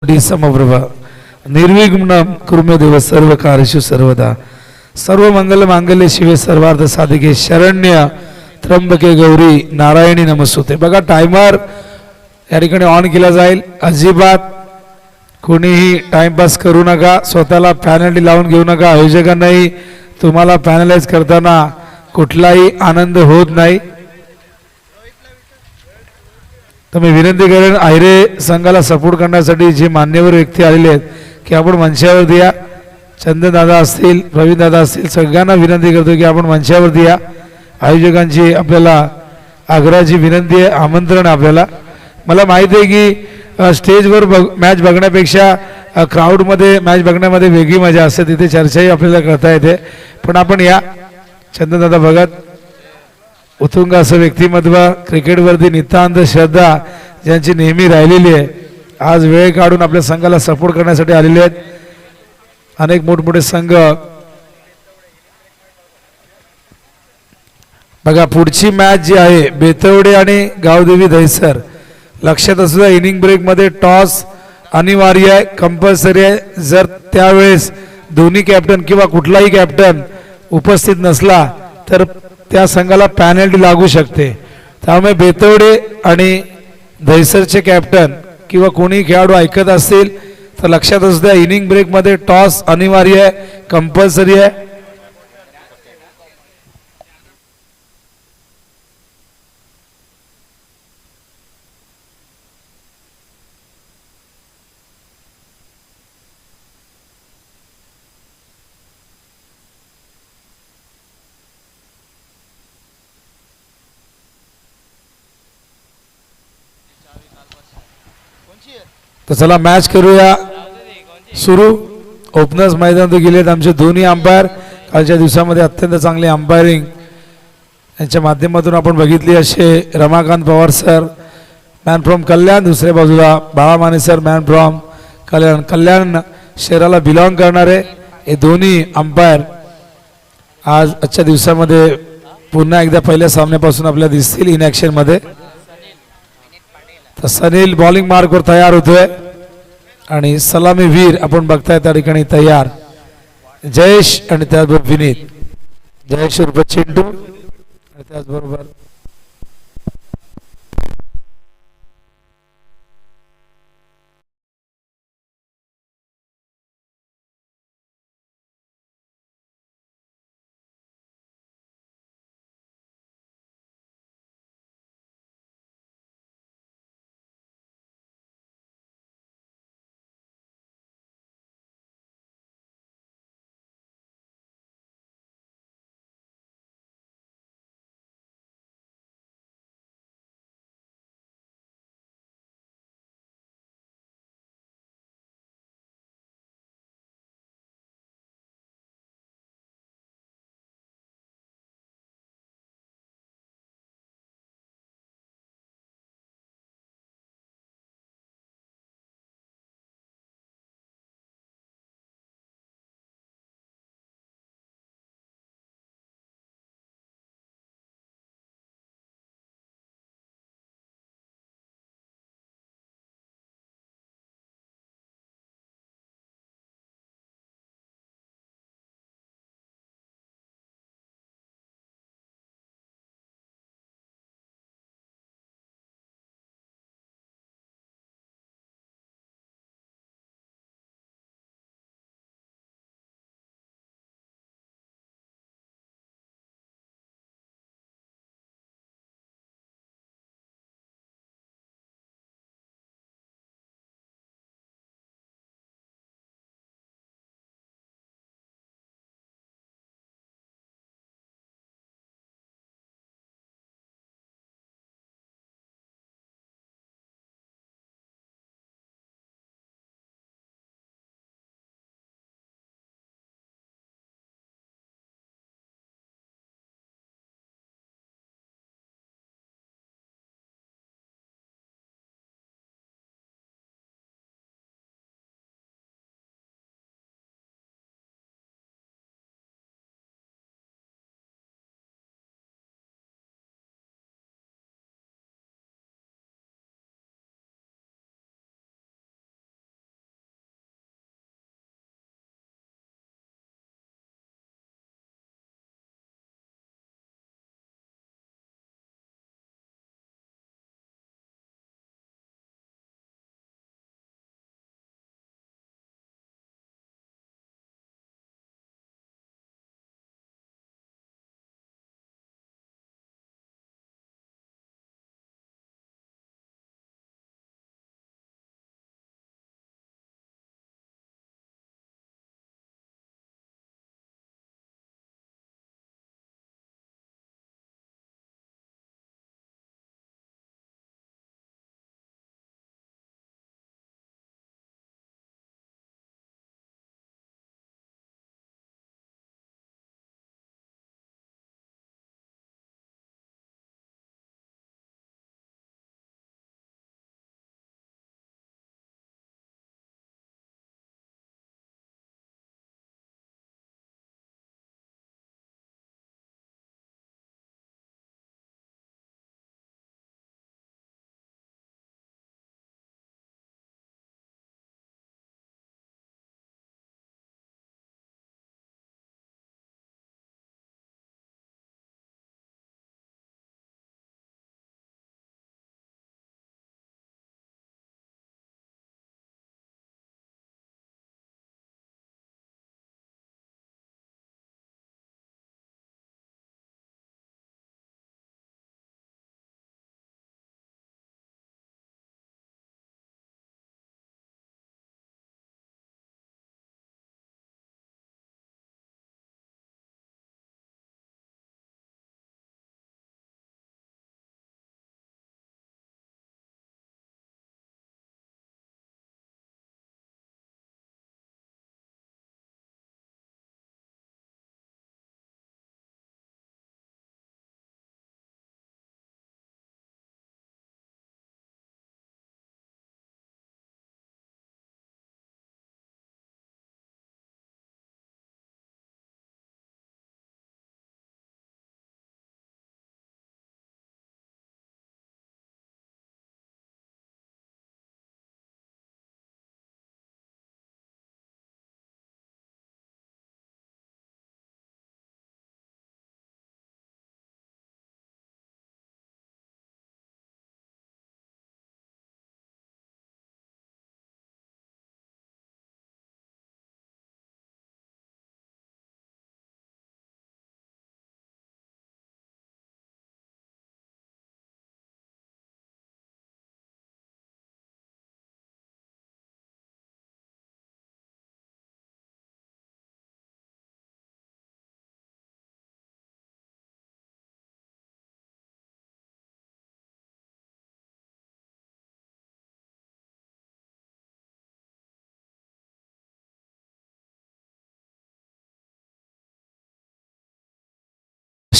समप्रभा निर्विघ्न कुर्मे देव सर्व कार्येषु सर्वदा सर्व मंगल मांगल्ये शिवे सर्वार्थ साधिके शरण्य त्र्यंबके गौरी नारायणी नमस्तुते। बघा टाइमर या ठिकाणी ऑन केला जाईल। अजिबात कोणीही टाइमपास करू नका, स्वतःला पॅनल्टी लावून घेऊ नका। आयोजकांनाही तुम्हाला पॅनलाइज करताना कुठलाही आनंद होत नाही। तर मी विनंती करेन आयरे संघाला सपोर्ट करण्यासाठी जे मान्यवर व्यक्ती आलेले आहेत की आपण मंचावरती या। चंदन दादा असतील, प्रवीण दादा असतील, सगळ्यांना विनंती करतो की आपण मंचावरती या। आयोजकांची आपल्याला आग्रहाची विनंती आहे, आमंत्रण आपल्याला। मला माहिती आहे की स्टेजवर मॅच बघण्यापेक्षा क्राऊडमध्ये मॅच बघण्यामध्ये वेगळी मजा असते, तिथे चर्चाही आपल्याला करता येते। पण आपण या। चंदन दादा भगत उत्तुंग असं व्यक्तिमत्व, क्रिकेटवरती नितांत श्रद्धा ज्यांची नेहमी राहिलेली आहे, आज वेळ काढून आपल्या संघाला सपोर्ट करण्यासाठी आलेले आहेत। अनेक मोठमोठे संघ बघा। पुढची मॅच जी आहे बेतवडे आणि गावदेवी दहिसर, लक्षात असू द्या इनिंग ब्रेक मध्ये टॉस अनिवार्य आहे, कंपल्सरी आहे। जर त्यावेळेस दोन्ही कॅप्टन किंवा कुठलाही कॅप्टन उपस्थित नसला तर त्या संघाला पॅनल्टी लागू शकते। त्यामुळे बेतवडे आणि दहिसरचे कॅप्टन किंवा कोणी खेळाडू ऐकत असतील तर लक्षात असू द्या इनिंग ब्रेक मध्ये टॉस अनिवार्य आहे, कंपल्सरी आहे। तर चला मॅच करूया सुरू। ओपनर्स मैदानात गेलेत आमचे दोन्ही अंपायर। कालच्या दिवसामध्ये अत्यंत चांगली अंपायरिंग यांच्या माध्यमातून आपण बघितली। असे Ramakant Pawar sir man from Kalyan, दुसऱ्या बाजूला Bala Mane sir man from Kalyan. Kalyan शहराला बिलॉंग करणारे हे दोन्ही अंपायर आज आजच्या दिवसामध्ये पुन्हा एकदा पहिल्या सामन्यापासून आपल्याला दिसतील इन ॲक्शन मध्ये। तर सनील बॉलिंग मार्कवर तयार होतोय आणि सलामी वीर आपण बघताय त्या ठिकाणी तयार जयेश आणि त्याचबरोबर विनीत। जयेश उर्फ चिंटू आणि त्याचबरोबर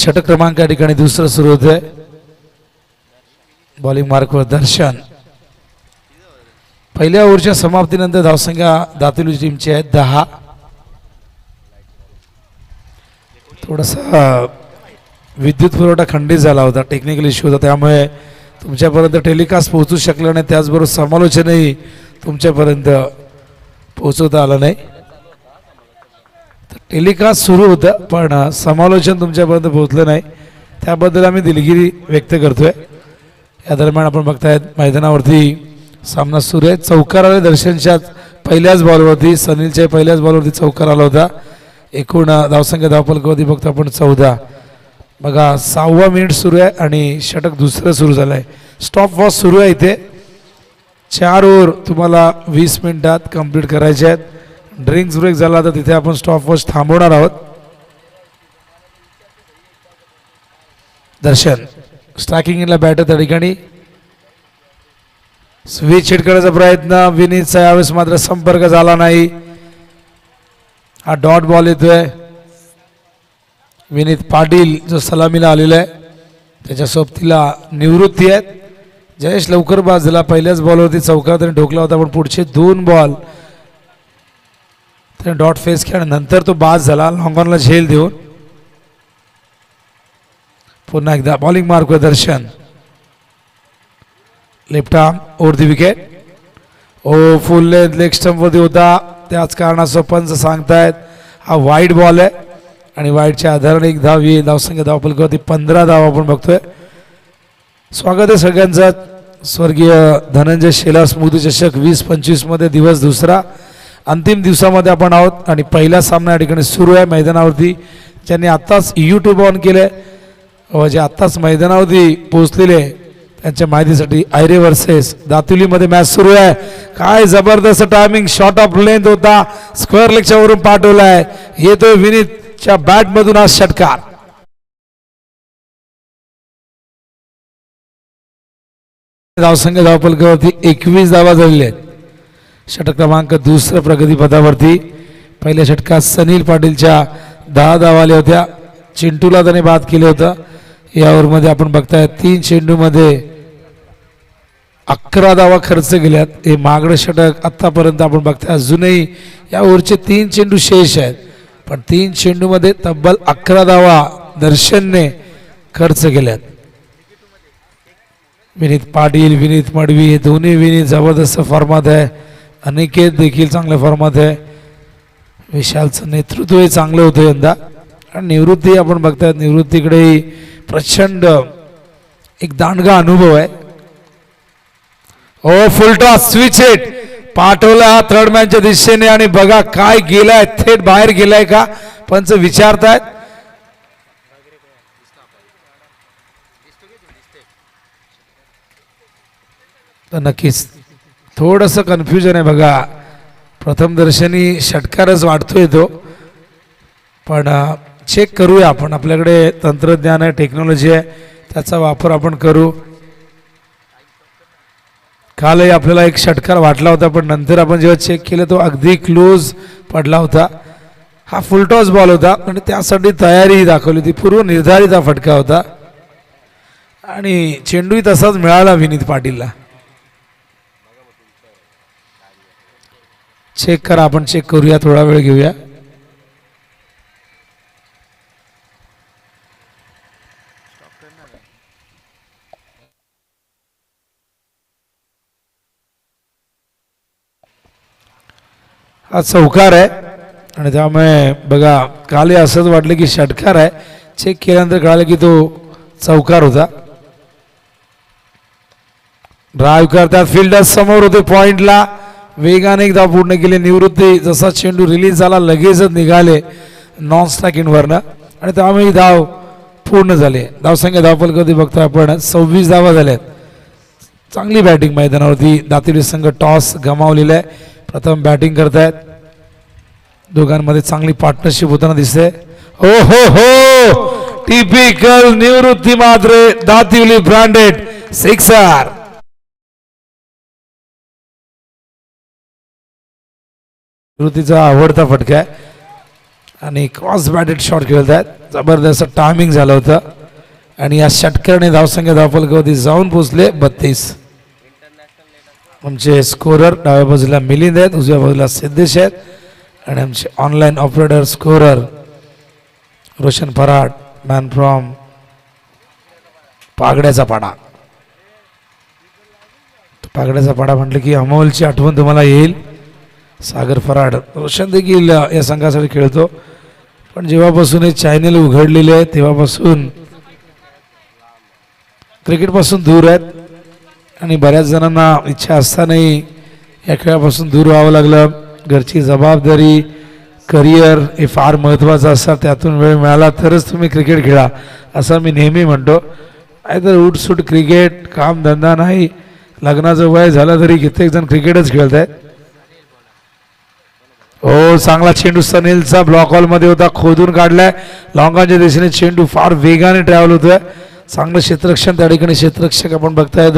षटक क्रमांक या ठिकाणी दुसरं सुरू होतंय. बॉलिंग मार्कवर दर्शन. पहिल्या ओव्हरच्या समाप्तीनंतर धावसंख्या दातिवली टीमची आहे 10. थोडासा विद्युत पुरवठा खंडित झाला होता, टेक्निकल इश्यू होता, त्यामुळे तुमच्यापर्यंत टेलिकास्ट पोहोचू शकलं नाही. त्याचबरोबर समालोचनही तुमच्यापर्यंत पोहोचवता आलं नाही. टेलिकास्ट सुरू होतं पण समालोचन तुमच्यापर्यंत पोहोचलं नाही, त्याबद्दल आम्ही दिलगिरी व्यक्त करतोय. या दरम्यान आपण बघतायत मैदानावरती सामना सुरू आहे. चौकार आले दर्शनच्या पहिल्याच बॉलवरती, सनीलच्या पहिल्याच बॉलवरती चौकार आला होता. एकूण धावसंख्या धावफलकावरती बघतो आपण 14. बघा 6वा मिनिट सुरू आहे आणि षटक दुसरं सुरू झालं आहे. स्टॉप वॉच सुरू आहे. इथे 4 ओव्हर तुम्हाला 20 मिनिटात कंप्लीट करायचे आहेत. ड्रिंक्स ब्रेक झाला तर तिथे आपण स्टॉप वॉच थांबवणार आहोत. दर्शन स्ट्रायकिंग इनला बॅटर त्या ठिकाणी स्विच हिट करण्याचा प्रयत्न विनीतचा, यावेळेस मात्र संपर्क झाला नाही. हा डॉट बॉल येतोय. विनीत पाटील जो सलामीला आलेला आहे त्याच्या सोबतीला निवृत्ती आहेत. जयेश लवकर बाद झाला. पहिल्याच बॉलवरती चौकार त्याने ठोकला होता, पण पुढचे 2 बॉल त्याने डॉट फेस केला, नंतर तो बाद झाला लॉंग ऑनला झेल देऊन. पुन्हा एकदा बॉलिंग मार्कवर Darshan. Left arm over the wicket. ओ फुल लेंथ लेग स्टंपवरती होता, त्याच कारणास्तव पंच सांगतायत हा वाईड बॉल आहे आणि वाईडच्या आधाराने 1 धाव येईल. धावसंख्या धावफलकावरती 15 धाव आपण बघतोय. स्वागत आहे सगळ्यांचं. स्वर्गीय धनंजय शेलार स्मृती चषक 2025 मध्ये दिवस दुसरा, अंतिम दिवसामध्ये आपण आहोत आणि पहिला सामना या ठिकाणी सुरू आहे मैदानावरती. ज्यांनी आत्ताच यूट्यूब ऑन केले व जे आत्ताच मैदानावरती पोहोचलेले त्यांच्या माहितीसाठी आयरे वर्सेस दातिवलीमध्ये मॅच सुरू आहे. काय जबरदस्त टायमिंग, शॉट ऑफ लेंथ होता, स्क्वेअर लेगच्या वरून पाठवलाय. येतोय विनीतच्या बॅट मधून हा षटकार. धावसंख्या धावफलकावरती 21 धावा झालेल्या आहेत. षटक क्रमांक दुसरं प्रगतीपथावरती. पहिल्या षटकात सनील पाटीलच्या 10 धावा आल्या होत्या. चिंटूला त्याने बाद केलं होतं. या ओव्हरमध्ये आपण बघताय 3 चेंडूमध्ये 11 धावा खर्च केल्यात. हे मागडं षटक आतापर्यंत आपण बघताय. अजूनही या ओव्हरचे 3 चेंडू शेष आहेत, पण 3 चेंडूमध्ये तब्बल 11 धावा दर्शनने खर्च केल्यात. विनीत पाटील, विनीत मडवी हे दोन्ही विनीत जबरदस्त फॉर्मात आहे. अनिकेत देखील चांगल्या फॉर्मात आहे. विशालचं नेतृत्वही चांगलं होतं यंदा. आणि निवृत्ती आपण बघतायत, निवृत्तीकडेही प्रचंड एक दांडगा अनुभव आहे. ओ फुल टॉस स्विच हिट पाठवला थर्ड मॅनच्या दिशेने आणि बघा काय गेलाय, थेट बाहेर गेलाय का पंच विचारतायत. तर नक्कीच थोडंसं कन्फ्युजन आहे बघा. प्रथम दर्शनी षटकारच वाटतोय तो, पण चेक करूया आपण. आपल्याकडे तंत्रज्ञान आहे, टेक्नॉलॉजी आहे, त्याचा वापर आपण करू. कालही आपल्याला एक षटकार वाटला होता, पण नंतर आपण जेव्हा चेक केलं तो अगदी क्लोज पडला होता. हा फुलटॉस बॉल होता आणि त्यासाठी तयारी दाखवली होती, पूर्व निर्धारित हा फटका होता आणि चेंडूही तसाच मिळाला विनीत पाटीलला. चेक करा, आपण चेक करूया, थोडा वेळ घेऊया. हा चौकार आहे आणि त्यामुळे बघा काल असंच वाटलं की षटकार आहे. चेक केल्यानंतर कळालं की तो चौकार होता. ड्राईव्ह करतात, फिल्डर समोर होते पॉइंटला, वेगाने एकदा पूर्ण केले. निवृत्ती जसा चेंडू रिलीज झाला लगेचच निघाले नॉन स्ट्राईक इनवरनं आणि त्यामुळे धाव पूर्ण झाले. धावसंख्या धावफलकावरती बघतोय आपण 26 धावा झाल्यात. चांगली बॅटिंग मैदानावरती. दातिवली संघ टॉस गमावलेला आहे. प्रथम बॅटिंग करतायत. दोघांमध्ये चांगली पार्टनरशिप होताना दिसते. हो हो हो, टिपिकल निवृत्ती मात्र दातिवली ब्रँडेड सिक्सर. निवृत्तीचा आवडता फटका आहे आणि क्रॉस बॅटेड शॉट खेळत आहेत. जबरदस्त टायमिंग झालं होतं आणि या षटकाराने धावसंख्या धावफलकावरती जाऊन पोचले 32. आमचे स्कोरर डाव्या बाजूला मिलिंद आहेत, उजव्या बाजूला सिद्धेश आहेत आणि आमचे online operator scorer Roshan Farad, man from पागड्याचा पाडा. पागड्याचा पाडा म्हटलं की अमोलची आठवण तुम्हाला येईल. सागर फराड, रोशन देखील या संघासाठी खेळतो, पण जेव्हापासून हे चॅनल उघडलेले आहे तेव्हापासून क्रिकेटपासून दूर आहेत आणि बऱ्याच जणांना इच्छा असतानाही या खेळापासून दूर व्हावं लागलं. घरची जबाबदारी, करिअर हे फार महत्त्वाचं असतं. त्यातून वेळ मिळाला तरच तुम्ही क्रिकेट खेळा असं मी नेहमी म्हणतो. नाहीतर उठसूट क्रिकेट कामधंदा नाही. लग्नाचं वय झालं तरी कित्येक जण क्रिकेटच खेळत आहेत. हो, चांगला चेंडू सनीलचा ब्लॉक हॉलमध्ये होता, खोदून काढलाय. लॉंगांच्या दिशेने चेंडू फार वेगाने ट्रॅव्हल होतोय. चांगलं क्षेत्ररक्षण त्या ठिकाणी. क्षेत्ररक्षक आपण बघतायत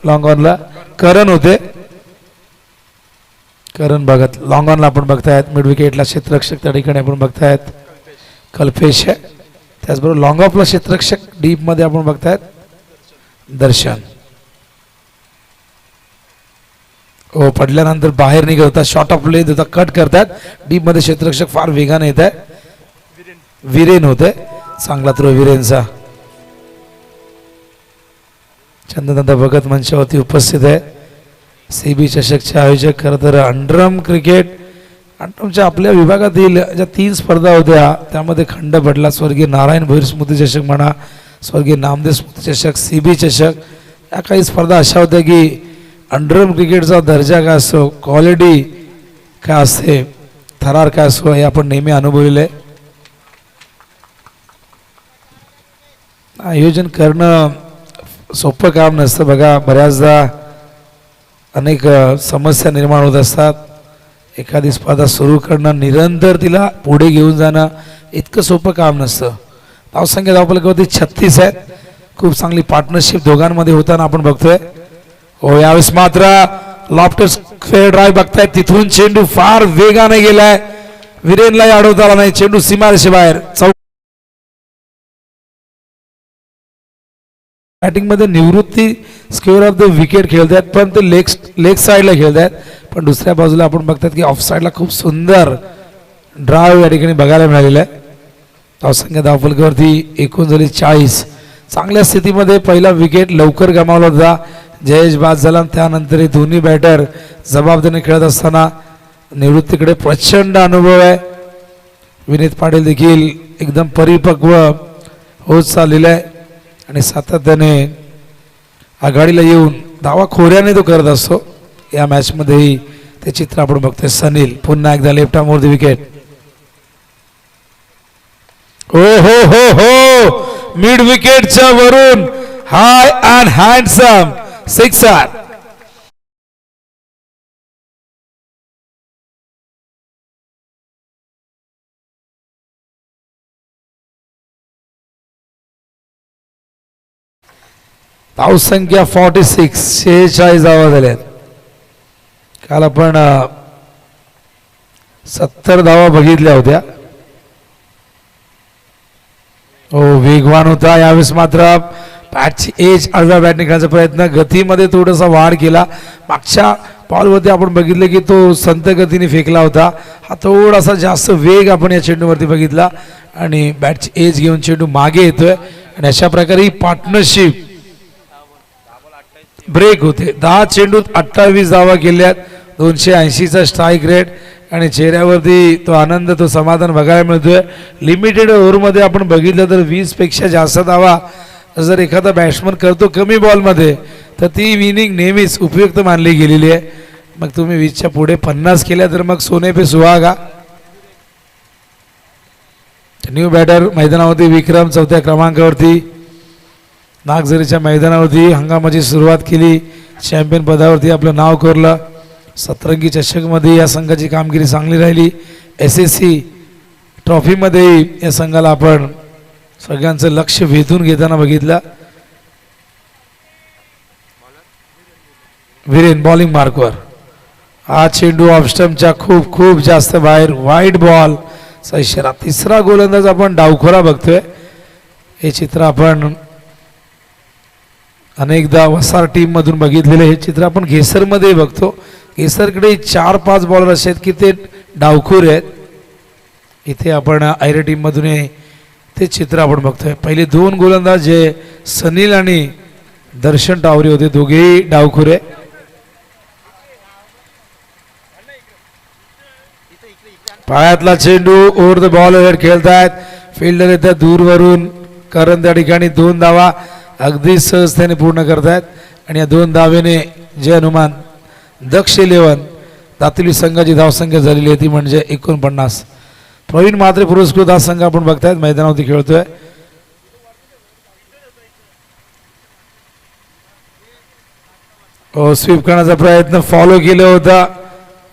लॉंग ऑनला करण होते. करण भगत लॉंग ऑनला आपण बघतायत. मिड विकेटला क्षेत्ररक्षक त्या ठिकाणी आपण बघतायत कल्पेश आहे. त्याचबरोबर लॉंग ऑफला क्षेत्ररक्षक डीप मध्ये आपण बघतायत दर्शन. हो, पडल्यानंतर बाहेर निघत होता, शॉर्ट ऑफ प्ले होता, कट करतात. डीप मध्ये क्षेत्ररक्षक फार वेगाने येत आहे. विरेन होते, चांगला थ्रो विरेनचा. चंद्रकांत भगत मंचावरती उपस्थित आहे. सीबी चषकचे आयोजक. खरं तर अंडरम क्रिकेट अंडरमच्या आपल्या विभागातील ज्या 3 स्पर्धा होत्या त्यामध्ये खंड पडला. स्वर्गीय नारायण भोईर स्मृती चषक म्हणा, स्वर्गीय नामदेव स्मृती चषक, सीबी चषक, या काही स्पर्धा अशा होत्या की अंडरम क्रिकेटचा दर्जा काय असतो, क्वालिटी काय असते, थरार काय असतो हे आपण नेहमी अनुभवलेलं आहे. आयोजन करणं सोपं काम नसतं बघा. बऱ्याचदा अनेक समस्या निर्माण होत असतात. एखादी स्पर्धा सुरू करणं, निरंतर तिला पुढे घेऊन जाणं इतकं सोपं काम नसतं. धावसंख्या धावफलकावरती 36 आहेत. खूप चांगली पार्टनरशिप दोघांमध्ये होताना आपण बघतोय. हो, यावेळेस मात्र लॉफ्टर स्क्वेअर ड्राईव्ह बघतायत. तिथून चेंडू फार वेगाने गेलाय. विरेनलाही अडवता आला नाही. चेंडू सीमारेषे बाहेर. बॅटिंग मध्ये निवृत्ती स्क्वेअर ऑफ द विकेट खेळतात, पण ते लेग साईडला खेळतात. पण दुसऱ्या बाजूला आपण बघतात की ऑफ साईडला खूप सुंदर ड्राईव्ह या ठिकाणी बघायला मिळालेला आहे. धावसंख्या धावफलकावरती एकूण झाली 40. चांगल्या स्थितीमध्ये पहिला विकेट लवकर गमावला होता. जयेश बाद झाला. त्यानंतर दोन्ही बॅटर जबाबदारीने खेळत असताना निवृत्तीकडे प्रचंड अनुभव आहे. विनीत पाटील देखील एकदम परिपक्व होत चाललेला आहे आणि सातत्याने आघाडीला येऊन धावा खोऱ्याने तो करत असतो. या मॅचमध्येही ते चित्र आपण बघतोय. सनील पुन्हा एकदा लेफ्ट आर्मवरती विकेट. हो हो हो हो, मिड विकेटच्या वरून हाय अँड हँडसम सिक्सर. धावसंख्या 46. 46 धावा झाल्यात. काल आपण 70 धावा बघितल्या होत्या. हो, वेगवान होता. यावेळेस मात्र बॅटची एज आडव्या बॅटने खेळण्याचा प्रयत्न, गतीमध्ये थोडासा वाढ केला. मागच्या बॉलवरती आपण बघितलं की तो संत गतीने फेकला होता. हा थोडासा जास्त वेग आपण या चेंडूवरती बघितला आणि बॅटची एज घेऊन चेंडू मागे येतोय आणि अशा प्रकारे ही पार्टनरशिप ब्रेक होते. 10 चेंडूत 28 धावा केल्यात. 280चा स्ट्राईक रेट आणि चेहऱ्यावरती तो आनंद, तो समाधान बघायला मिळतोय. लिमिटेड ओव्हरमध्ये आपण बघितलं तर 20 पेक्षा जास्त धावा जर एखादा बॅट्समन करतो कमी बॉलमध्ये तर ती विनिंग नेहमीच उपयुक्त मानली गेलेली आहे. मग तुम्ही 20च्या पुढे 50 केल्या तर मग सोने पे सुहागा. न्यू बॅटर मैदानावरती विक्रम 4थ्या क्रमांकावरती. नागझरीच्या मैदानावरती हंगामाची सुरुवात केली. चॅम्पियन पदावरती आपलं नाव कोरलं. सतरंगी चषकमध्ये या संघाची कामगिरी चांगली राहिली. SSC ट्रॉफीमध्ये या संघाला आपण सगळ्यांचं लक्ष वेधून घेताना बघितलं. विरेन बॉलिंग मार्कवर. हा चेंडू ऑफ स्टंपच्या खूप खूप जास्त बाहेर. Wide ball. इशारा. तिसरा गोलंदाज आपण डावखोरा बघतोय. हे चित्र आपण अनेकदा वसार टीम मधून बघितलेले. हे चित्र आपण घेसरमध्ये बघतो. घेसरकडे 4-5 बॉलर असे आहेत की ते डावखोर आहेत. इथे आपण आयरे टीम मधून ते चित्र आपण बघतोय. पहिले 2 गोलंदाज जे सनील आणि दर्शन टावरे होते, दोघेही डावखोरे. पायातला चेंडू ओव्हर द बॉल हेड खेळतायत. फिल्डर येतात दूरवरून. करण त्या ठिकाणी 2 धावा अगदी सहजतेने पूर्ण करतायत आणि या 2 धावेने जय हनुमान दक्ष 11 दातिवली संघाची धावसंख्या झालेली आहे ती म्हणजे 49. प्रवीण म्हात्रे पुरस्कृत हा संघ आपण बघतायत मैदानावरती खेळतोय. स्वीप करण्याचा प्रयत्न फॉलो केला होता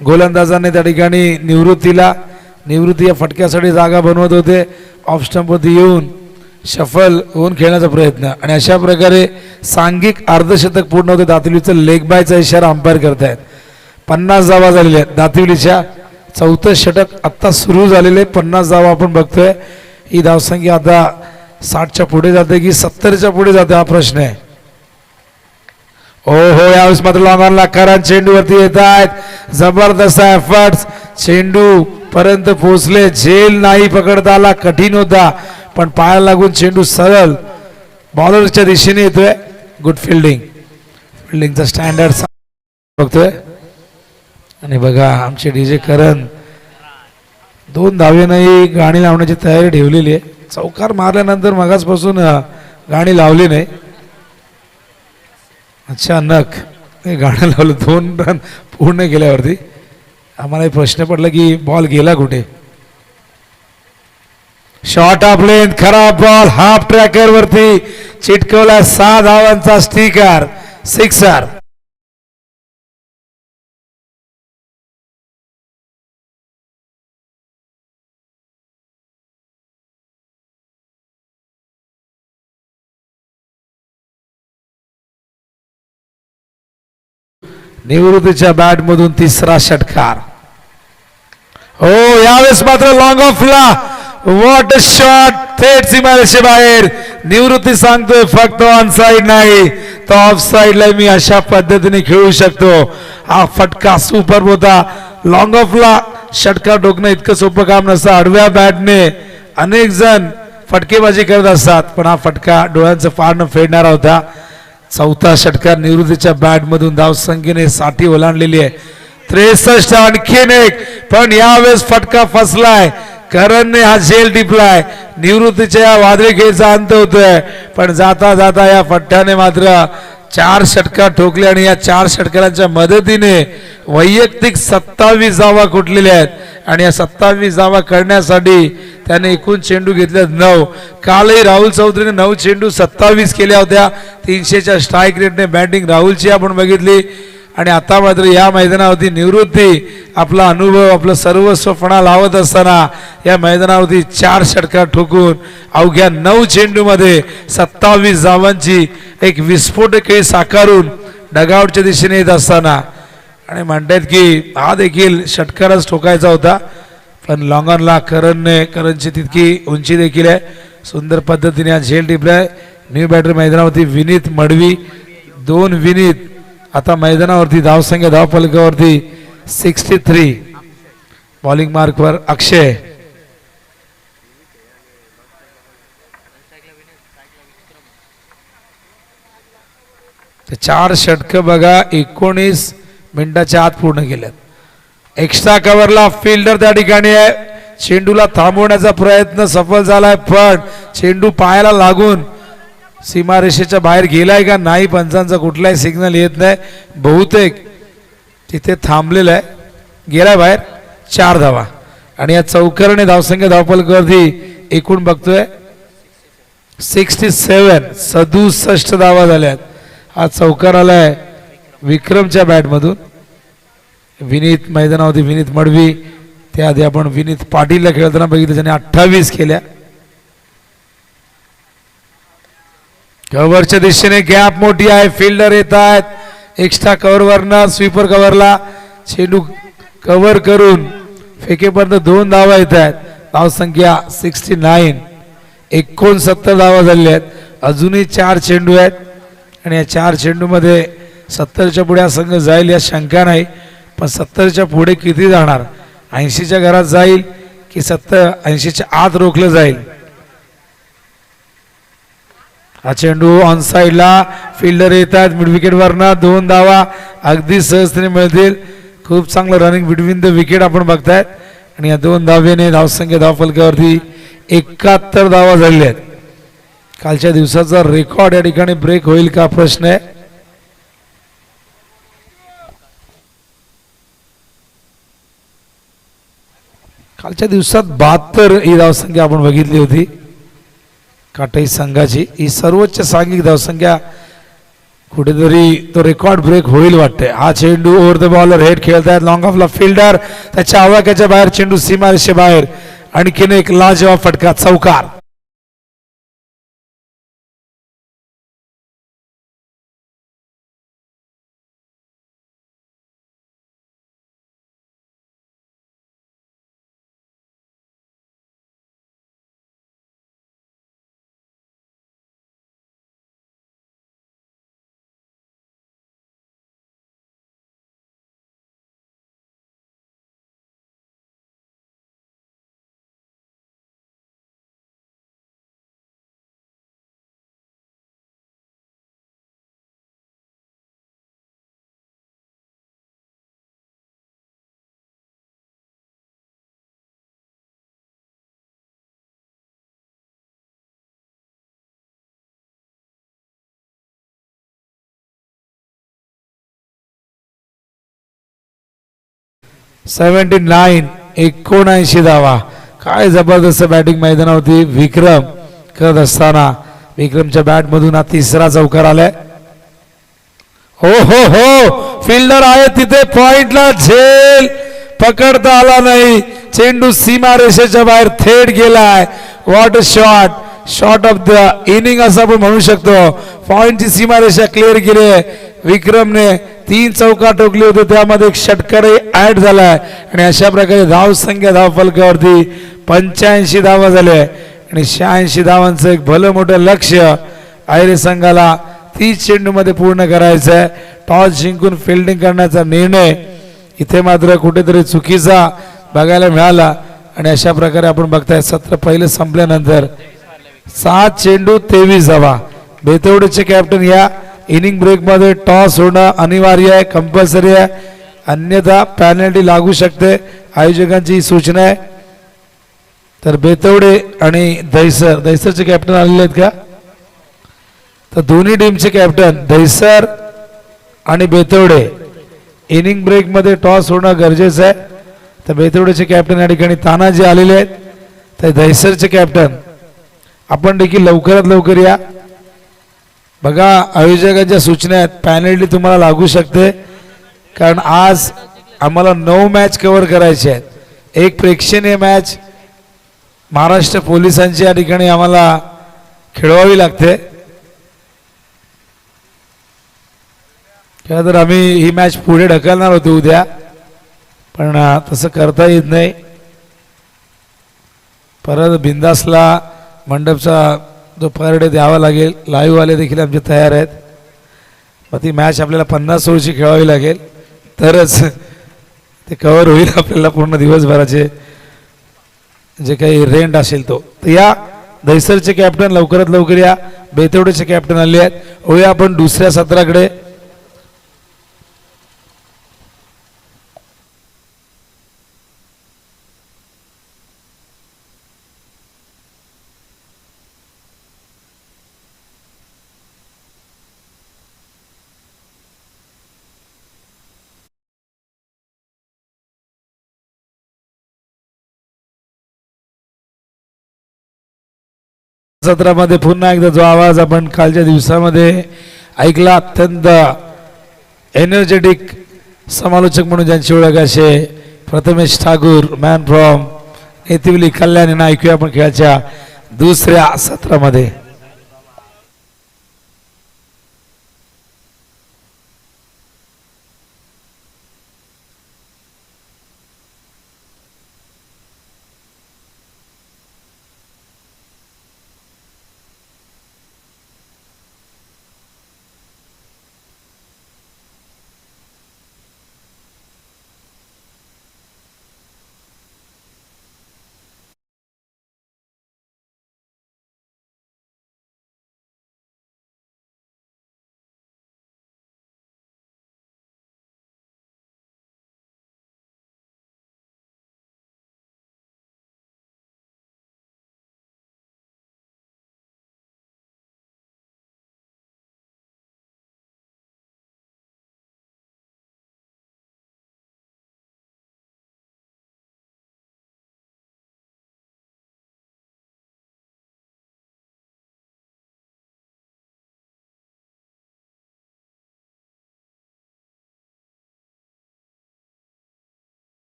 गोलंदाजाने त्या ठिकाणी. निवृत्ती या फटक्यासाठी जागा बनवत होते. ऑफ स्टंपवरती येऊन शफल होऊन खेळण्याचा प्रयत्न आणि अशा प्रकारे सांघिक अर्धशतक पूर्ण होते. दातिवलीचं लेग बायचा इशारा अंपायर करतायत. 50 धावा झालेल्या आहेत दातिवलीच्या. 4थं षटक आत्ता सुरू झालेले. 50 धावा आपण बघतोय. ही धावसंख्या आता 60च्या पुढे जाते की 70च्या पुढे जाते हा प्रश्न आहे. हो यावेळेस मात्र लॉंगॉनला करण चेंडूवरती येत आहेत. जबरदस्त एफर्ट्स. चेंडू पर्यंत पोहोचले. झेल नाही पकडता आला. कठीण होता पण पायाला लागून चेंडू सरळ बॉलरच्या दिशेने येतोय. गुड फिल्डिंगचा स्टँडर्ड बघतोय. आणि बघा आमचे डीजे करण 2 धावेनंही गाणी लावण्याची तयारी ठेवलेली आहे. चौकार मारल्यानंतर मगाचपासून गाणी लावली नाही. अचानक हे गाणं लावलं. 2 रन पूर्ण केल्यावरती आम्हाला प्रश्न पडला की बॉल गेला कुठे. शॉर्ट ऑफ लेंथ खराब बॉल हाफ ट्रॅकर वरती चिटकवला. 6 धावांचा स्टिकर. 6 निवृत्तीच्या बॅट मधून 3रा षटकार. हो यावेळेस मात्र लॉंग ऑफला व्हॉट अ शॉट. थेट सीमारेषे बाहेर. निवृत्ती सांगतोय फक्त ऑन साइड नाही तर ऑफ साइडला मी अशा पद्धतीने खेळू शकतो. हा फटका सुपर होता. लॉंग ऑफला षटकार ठोकणं इतकं सोपं काम नसतं. आडव्या बॅटने अनेक जण फटकेबाजी करत असतात पण हा फटका डोळ्यांचं पारणं फेडणारा होता. 4था षटकार निवृत्तीच्या बॅट मधून धावसंख्येने 60 ओलांडलेली आहे. 63 आणखीन एक. पण यावेळेस फटका फसलाय. करणने हा झेल टिपलाय. निवृत्तीच्या या वादळी खेळचा अंत होतोय पण जाता जाता या फटक्याने मात्र 4 षटकार ठोकले आणि या 4 षटकारांच्या मदतीने वैयक्तिक 27 धावा कुठलेल्या आहेत आणि या 27 धावा करण्यासाठी त्याने एकूण चेंडू घेतल्यात 9. कालही राहुल चौधरीने 9 चेंडू 27 केल्या होत्या. 300च्या स्ट्राईक रेटने बॅटिंग राहुलची आपण बघितली आणि आता मात्र या मैदानावरती निवृत्ती आपला अनुभव आपलं सर्वस्वपणा लावत असताना या मैदानावरती 4 षटकार ठोकून अवघ्या 9 चेंडूमध्ये 27 धावांची एक विस्फोटक खेळ साकारून डगआउटच्या दिशेने येत असताना आणि म्हणतात की हा देखील षटकारच ठोकायचा होता पण लॉंगॉनला करणची तितकी उंची देखील आहे. सुंदर पद्धतीने हा झेल टिपलाय. न्यू बॅटर मैदानावरती विनीत मडवी. 2 विनीत. आता मैदानावरती धावसंख्या धावफलकावरती 63. बॉलिंग मार्कवर अक्षय. ते 4 षटक बघा 19 मिनिटाच्या आत पूर्ण केल्यात. एक्स्ट्रा कव्हरला फिल्डर त्या ठिकाणी आहे. चेंडूला थांबवण्याचा प्रयत्न सफल झालाय पण चेंडू पायाला लागून सीमारेषेच्या बाहेर गेलाय का नाही पंचांचा कुठलाही सिग्नल येत नाही. बहुतेक तिथे थांबलेला आहे. गेलाय बाहेर. 4 धावा आणि या चौकाराने धावसंख्या धावफलकावरती एकूण बघतोय 67. 67 धावा झाल्यात. हा चौकार आलाय विक्रमच्या बॅट मधून. विनीत मैदानावरती विनीत मडवी. त्याआधी आपण विनीत पाटीलला खेळताना बघितलं ज्याने 28 केल्या. कव्हरच्या दिशेने गॅप मोठी आहे. फिल्डर येत आहेत. एक्स्ट्रा कव्हरवरनं स्वीपर कव्हरला चेंडू कव्हर करून फेकेपर्यंत 2 धावा येत आहेत. धावसंख्या 69, 69 धावा झालेल्या आहेत. अजूनही 4 चेंडू आहेत आणि या 4 चेंडूमध्ये 70च्या पुढे हा संघ जाईल या शंका नाही, पण 70च्या पुढे किती जाणार? 80च्या घरात जाईल की 80च्या आत रोखलं जाईल? हा चेंडू ऑन साइडला, फिल्डर येतात मिड विकेट वरनं, 2 धावा अगदी सहजतेने मिळतील. खूप चांगलं रनिंग बिटवीन द विकेट आपण बघतायत आणि या 2 धावेने धावसंख्या धावफलकावरती 71 धावा झालेल्या आहेत. कालच्या दिवसाचा रेकॉर्ड या ठिकाणी ब्रेक होईल का प्रश्न आहे. कालच्या दिवसात 72 ही धावसंख्या आपण बघितली होती काटाई संघाची. ही सर्वोच्च सांघिक धावसंख्या, कुठेतरी तो रेकॉर्ड ब्रेक होईल वाटते. हा चेंडू ओव्हर द बॉलर हेड खेळतायत, लॉंग ऑफला फिल्डर त्याच्या आवाक्याच्या बाहेर, चेंडू सीमारेषे बाहेर. आणखीन एक लाजवाब फटका, चौकार. एकोणऐंशी धावा. काय जबरदस्त बॅटिंग मैदानावरती विक्रम करत असताना विक्रमच्या बॅट मधून हा तिसरा चौकार आलाय. हो हो हो, फिल्डर आहे तिथे, पॉइंटला झेल पकडता आला नाही, चेंडू सीमा रेषेच्या बाहेर थेट गेलाय. What a shot, shot of the inning असं आपण म्हणू शकतो. पॉइंटची सीमा रेषा क्लिअर केली आहे विक्रमने. 3 चौका ठोकले होते, त्यामध्ये एक षटकारही ऍड झालाय आणि अशा प्रकारे धावसंख्या धावफलकावरती 85 धावा झाल्या आणि 86 धावांचं एक भलं मोठं लक्ष्य आयरे संघाला 30 चेंडूमध्ये पूर्ण करायचं आहे. टॉस जिंकून फिल्डिंग करण्याचा निर्णय इथे मात्र कुठेतरी चुकीचा बघायला मिळाला आणि अशा प्रकारे आपण बघताय सत्र पहिलं संपल्यानंतर 7 चेंडू 23 धावा. बेतवडेचे कॅप्टन या इनिंग ब्रेक मध्ये टॉस होणं अनिवार्य आहे, कंपल्सरी आहे, अन्यथा पॅनल्टी लागू शकते. आयोजकांची सूचना आहे. तर बेतवडे आणि दहिसरचे कॅप्टन आलेले आहेत का? तर दोन्ही टीमचे कॅप्टन दहिसर आणि बेतवडे इनिंग ब्रेक मध्ये टॉस होणं गरजेचं आहे. तर बेतवडेचे कॅप्टन या ठिकाणी तानाजी आलेले आहेत. तर दहिसरचे कॅप्टन आपण देखील लवकरात लवकर या. बघा आयोजकांच्या सूचना आहेत, पॅनल्टी तुम्हाला लागू शकते कारण आज आम्हाला 9 मॅच कव्हर करायचे आहेत. एक प्रेक्षणीय मॅच महाराष्ट्र पोलिसांची या ठिकाणी आम्हाला खेळवावी लागते. खरं तर आम्ही ही मॅच पुढे ढकलणार होतो उद्या, पण तसं करता येत नाही. परत बिंदासला मंडपचा जो पर डे द्यावा लागेल. लाईव्ह वाले देखील आमचे तयार आहेत. मग ती मॅच आपल्याला 50 ओव्हरची खेळावी लागेल तरच ते कव्हर होईल आपल्याला पूर्ण दिवसभराचे जे काही रेंट असेल तो. तर या दहिसरचे कॅप्टन लवकरात लवकर या. बेतवडेचे कॅप्टन आले आहेत. होऊया आपण दुसऱ्या सत्राकडे. सत्रामध्ये पुन्हा एकदा जो आवाज आपण कालच्या दिवसामध्ये ऐकला, अत्यंत एनर्जेटिक समालोचक म्हणून ज्यांची ओळख असे प्रथमेश ठाकूर, मॅन फ्रॉम नेतिवली कल्याण यांना ऐकूया आपण खेळाच्या दुसऱ्या सत्रामध्ये.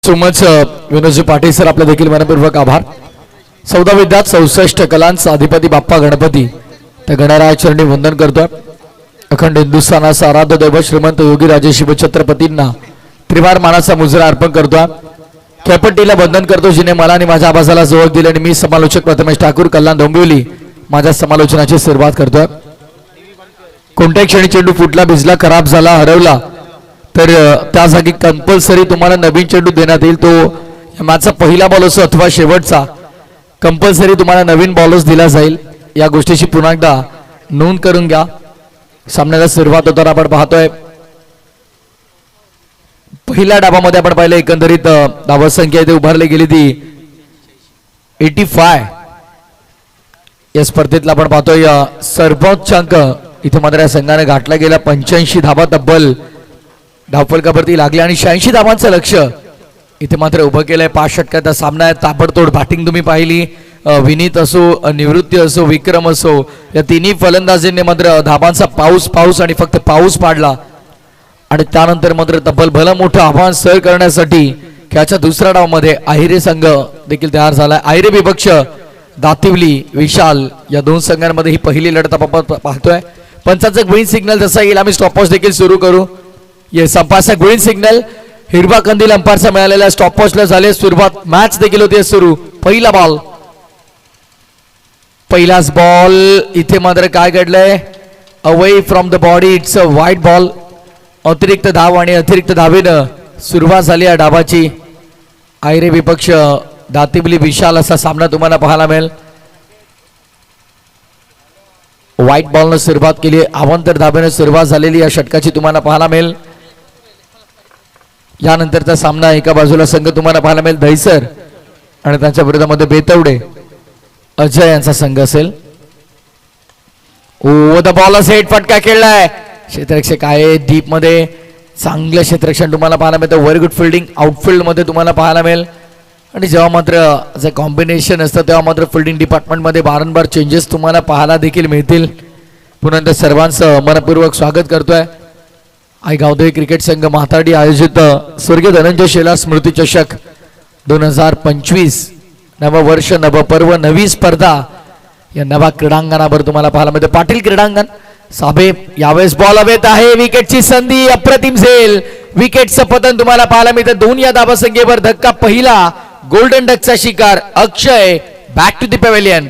सो मच विनोदजी पाटील सर, आपले देखील मनपूर्वक आभार. 14 विद्यात 64 कलांचा अधिपती बाप्पा गणपती त्या गणराया चरणी वंदन करतोय. अखंड हिंदुस्थानाचा आराध्य दैवत श्रीमंत योगी राजे शिवछत्रपतींना त्रिवार मानाचा मुजरा अर्पण करतोय. कॅपटीला वंदन करतो जिने मला आणि माझ्या आवाजाला जोड दिले आणि मी समालोचक प्रथमेश ठाकूर कल्याण डोंबिवली माझ्या समालोचनाची सुरुवात करतोय. कोणत्याही क्षणी चेंडू फुटला, भिजला, खराब झाला, हरवला तर त्या जागी कंपल्सरी तुम्हाला नवीन चेंडू देण्यात येईल. तो मॅचचा पहिला बॉल असो अथवा शेवटचा, कंपल्सरी तुम्हाला नवीन बॉलच दिला जाईल. या गोष्टीची पुन्हा एकदा नोंद करून घ्या. सामन्याला सुरुवात होताना आपण पाहतोय पहिल्या डाबामध्ये आपण पाहिलं एकंदरीत धावा संख्या इथे उभारली गेली ती 85. या स्पर्धेतला आपण पाहतोय सर्वोच्च अंक इथे मात्र या संघाने गाठला गेला. 85 धाबा तब्बल धावफलकावरती लागले आणि 86 धाबांचं लक्ष इथे मात्र उभं केलंय. 5 षटकाचा सामना आहे. ताबडतोड बॅटिंग तुम्ही पाहिली. विनीत असो, निवृत्ती असो, विक्रम असो, या तिन्ही फलंदाजींनी मात्र धाबांचा पाऊस आणि फक्त पाऊस पाडला. आणि त्यानंतर मात्र तब्बल भलं मोठं आव्हान सर करण्यासाठी खेळाच्या दुसऱ्या डावामध्ये आहिरे संघ देखील तयार झालाय. आहिरे विपक्ष दातिवली विशाल या दोन संघांमध्ये ही पहिली लढत आपण पाहतोय. पंचाचं ग्रीन सिग्नल जसा येईल आम्ही स्टॉपवॉच देखील सुरू करू. येस, अंपायरचा ग्रीन सिग्नल, हिरवा कंदील अंपायरचा मिळालेला. स्टॉपवॉचला झाले सुरुवात. मॅच देखील होते सुरू. पहिला बॉल, पहिलाच बॉल. इथे मात्र काय घडलंय, away from the body, it's a वाईट बॉल. अतिरिक्त धाव आणि अतिरिक्त धावेनं सुरुवात झाली या डावाची. आयरे विपक्ष दातिवली विशाल असा सामना तुम्हाला पाहायला मिळेल. व्हाईट बॉलनं सुरुवात केली, अवांतर धावेनं सुरुवात झालेली या षटकाची तुम्हाला पाहायला मिळेल. यानंतरचा सामना एका बाजूला संघ तुम्हाला पाहायला मिळेल दहिसर आणि त्यांच्या विरोधामध्ये बेतवडे अजय यांचा संघ असेल. ओ द बॉल सेट, फटका खेळलाय. क्षेत्ररक्षक आहे डीप मध्ये, चांगलं क्षेत्ररक्षण तुम्हाला पाहायला मिळतं. व्हेरी गुड फिल्डिंग आउटफील्ड मध्ये तुम्हाला पाहायला मिळेल. आणि जेव्हा मात्र जे कॉम्बिनेशन असतं तेव्हा मात्र फिल्डिंग डिपार्टमेंटमध्ये वारंवार चेंजेस तुम्हाला पाहायला देखील मिळतील. पुन्हा एकदा सर्वांचं मनपूर्वक स्वागत करतोय. आई गावदेवी क्रिकेट संघ म्हाताडी आयोजित स्वर्गीय धनंजय शेलार स्मृती चषक 2025 नववर्ष, नवपर्व, नवी स्पर्धा या नवा क्रीडांगणावर तुम्हाला पाहायला मिळतं. पाटील क्रीडांगण साबे. यावेळेस बॉल हवेत आहे, विकेटची संधी, अप्रतिम झेल, विकेटचं पतन तुम्हाला पाहायला मिळतं. 2 या धाबासंख्येवर धक्का. पहिला गोल्डन डकचा शिकार Akshay. Back to the pavilion.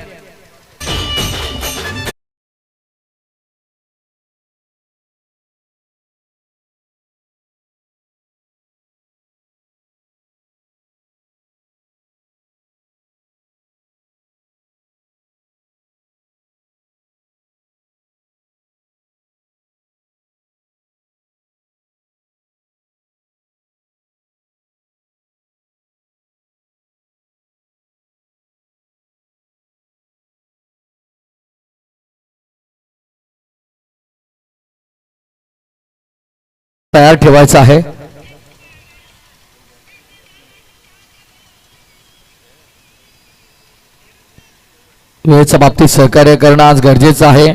तयार ठेवायचं आहे. वेळेच्या बाबतीत सहकार्य करणं आज गरजेचं आहे.